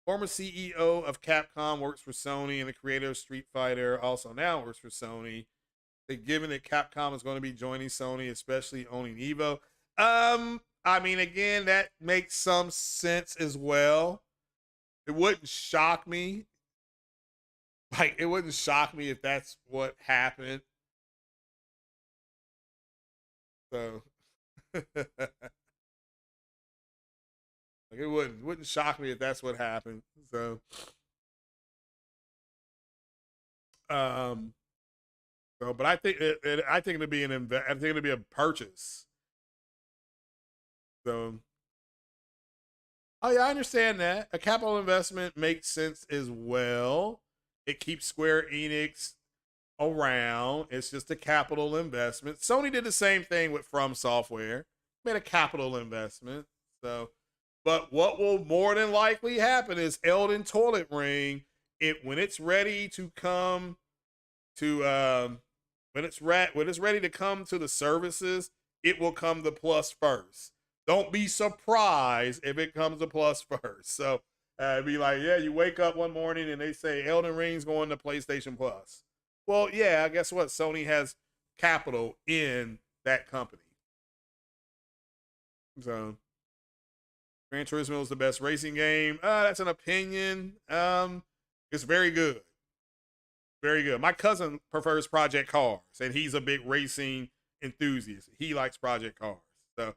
Former CEO of Capcom works for Sony, and the creator of Street Fighter also now works for Sony. Given that Capcom is going to be joining Sony, especially owning Evo. I mean, again, that makes some sense as well. It wouldn't shock me. Like, it wouldn't shock me if that's what happened. So, like, it wouldn't shock me if that's what happened. So, but I think it'll be I think it'll be a purchase. So, oh yeah, I understand that. A capital investment makes sense as well. It keeps Square Enix around. It's just a capital investment. Sony did the same thing with From Software. Made a capital investment. So, but what will more than likely happen is Elden Toilet Ring, when it's ready to come to when it's ready to come to the services, it will come to Plus first. Don't be surprised if it comes to Plus first. So be like, yeah, you wake up one morning and they say Elden Ring's going to PlayStation Plus. Well, yeah, guess what? Sony has capital in that company. So, Gran Turismo is the best racing game. That's an opinion. It's very good. Very good. My cousin prefers Project Cars, and he's a big racing enthusiast. He likes Project Cars. So,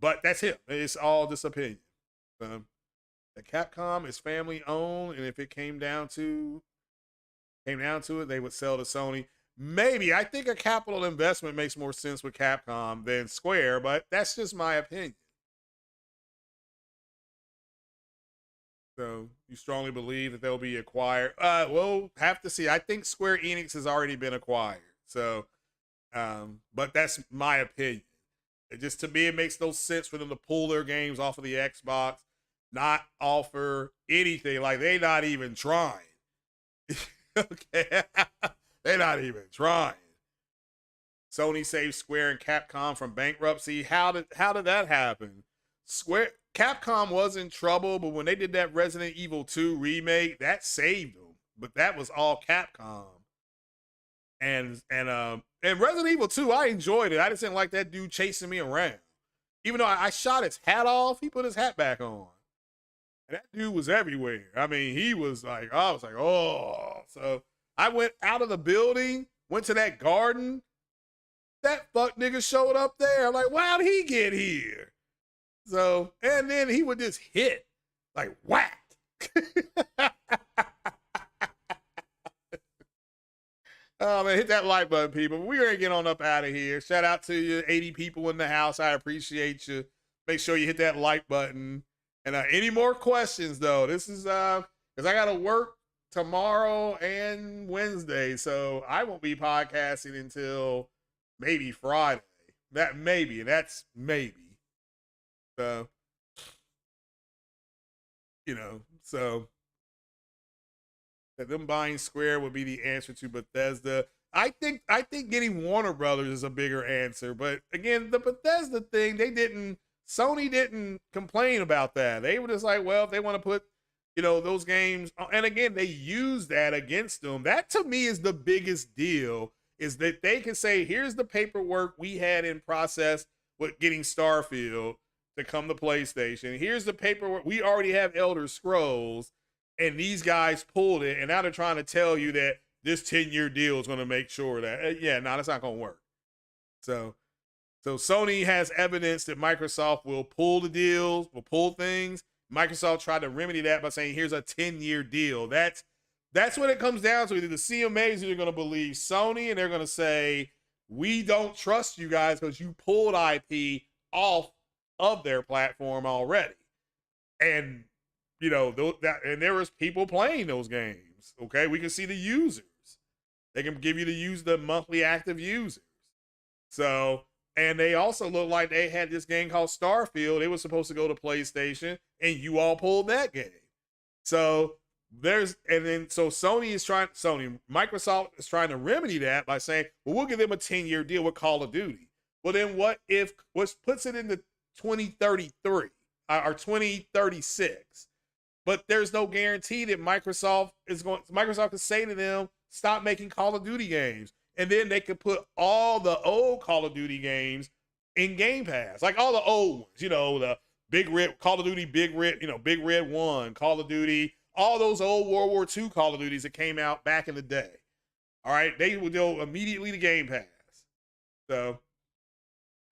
but that's him. It's all just opinion. So, The Capcom is family owned, and if it came down to it, they would sell to Sony. Maybe. I think a capital investment makes more sense with Capcom than Square, but that's just my opinion. So you strongly believe that they'll be acquired? We'll have to see. I think Square Enix has already been acquired. So, but that's my opinion. It just, to me, it makes no sense for them to pull their games off of the Xbox, not offer anything. Like, they're not even trying. Okay, they're not even trying. Sony saved Square and Capcom from bankruptcy. How did that happen? Capcom was in trouble, but when they did that Resident Evil 2 remake, that saved them. But that was all Capcom. And Resident Evil 2, I enjoyed it. I just didn't like that dude chasing me around. Even though I shot his hat off, he put his hat back on. And that dude was everywhere. I mean, he was like, I was like, oh. So I went out of the building, went to that garden. That fuck nigga showed up there. I'm like, why'd he get here? So, and then he would just hit, like, whack. Oh, man, hit that like button, people. We're going to get on up out of here. Shout out to you, 80 people in the house. I appreciate you. Make sure you hit that like button. And any more questions, though? This is, because I got to work tomorrow and Wednesday, so I won't be podcasting until maybe Friday. That's maybe. So, so that them buying Square would be the answer to Bethesda. I think getting Warner Brothers is a bigger answer. But again, the Bethesda thing, Sony didn't complain about that. They were just like, well, if they want to put, those games, and again, they use that against them. That to me is the biggest deal, is that they can say, here's the paperwork we had in process with getting Starfield to come to PlayStation. Here's the paperwork. We already have Elder Scrolls, and these guys pulled it, and now they're trying to tell you that this 10-year deal is going to make sure that, that's not going to work. So Sony has evidence that Microsoft will pull the deals, will pull things. Microsoft tried to remedy that by saying, here's a 10-year deal. That's what it comes down to. Either the CMAs are going to believe Sony, and they're going to say, we don't trust you guys because you pulled IP off of their platform already. And, and there was people playing those games. Okay, we can see the users. They can give you the monthly active users. So, and they also look like they had this game called Starfield. It was supposed to go to PlayStation, and you all pulled that game. So Microsoft is trying to remedy that by saying, well, we'll give them a 10-year deal with Call of Duty. Well, then what puts it into 2033 or 2036? But there's no guarantee that Microsoft could say to them, stop making Call of Duty games. And then they could put all the old Call of Duty games in Game Pass. Like all the old ones, the Big Red, Call of Duty, Big Red 1, Call of Duty, all those old World War II Call of Duties that came out back in the day. All right, they would go immediately to Game Pass. So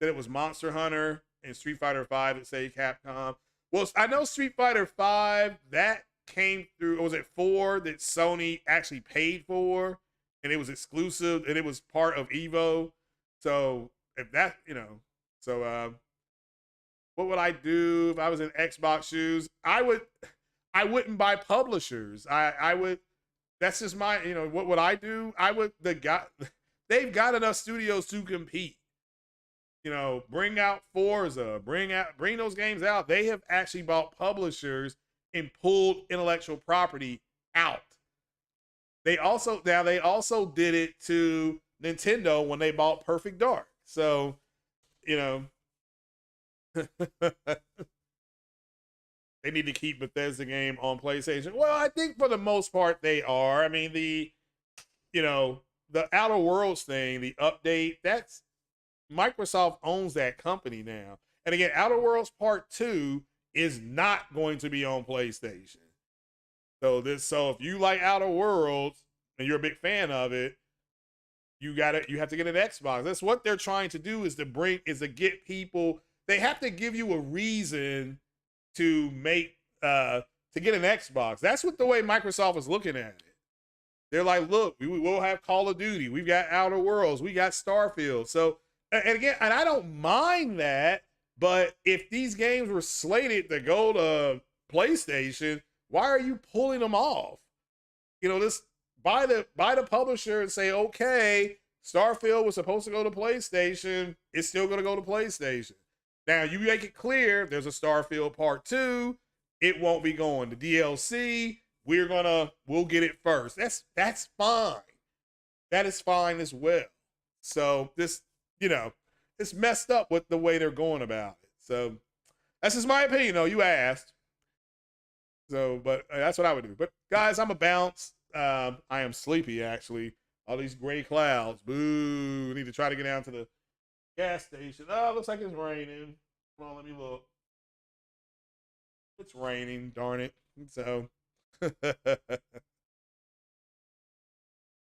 then it was Monster Hunter and Street Fighter V that say Capcom. Well, I know Street Fighter V, that came through, or was it 4 that Sony actually paid for? And it was exclusive, and it was part of Evo. So if that, what would I do if I was in Xbox shoes? I wouldn't buy publishers. I would. That's just my, what would I do? They've got enough studios to compete. Bring out Forza, bring those games out. They have actually bought publishers and pulled intellectual property out. They also did it to Nintendo when they bought Perfect Dark. So, they need to keep Bethesda game on PlayStation. Well, I think for the most part they are. I mean, the Outer Worlds thing, the update, that's Microsoft owns that company now. And again, Outer Worlds Part 2 is not going to be on PlayStation. So if you like Outer Worlds and you're a big fan of it, you have to get an Xbox. That's what they're trying to do, is to get people. They have to give you a reason to make to get an Xbox. That's what the way Microsoft is looking at it. They're like, look, we will have Call of Duty, we've got Outer Worlds, we got Starfield. So, and again, and I don't mind that, but if these games were slated to go to PlayStation, why are you pulling them off? You know, this by the publisher and say, okay, Starfield was supposed to go to PlayStation, it's still going to go to PlayStation. Now you make it clear there's a Starfield Part 2, it won't be going to DLC. We'll get it first. That's fine. That is fine as well. So this, you know, it's messed up with the way they're going about it. So that's just my opinion, though. You asked. So, but that's what I would do. But guys, I'm a bounce. I am sleepy, actually. All these gray clouds. Boo. Need to try to get down to the gas station. Oh, looks like it's raining. Come on, let me look. It's raining, darn it. So,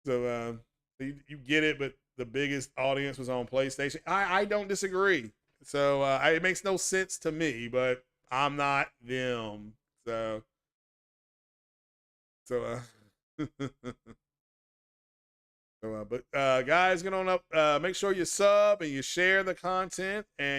so you get it, but the biggest audience was on PlayStation. I don't disagree. So it makes no sense to me, but I'm not them. So but guys, get on up. Make sure you sub and you share the content and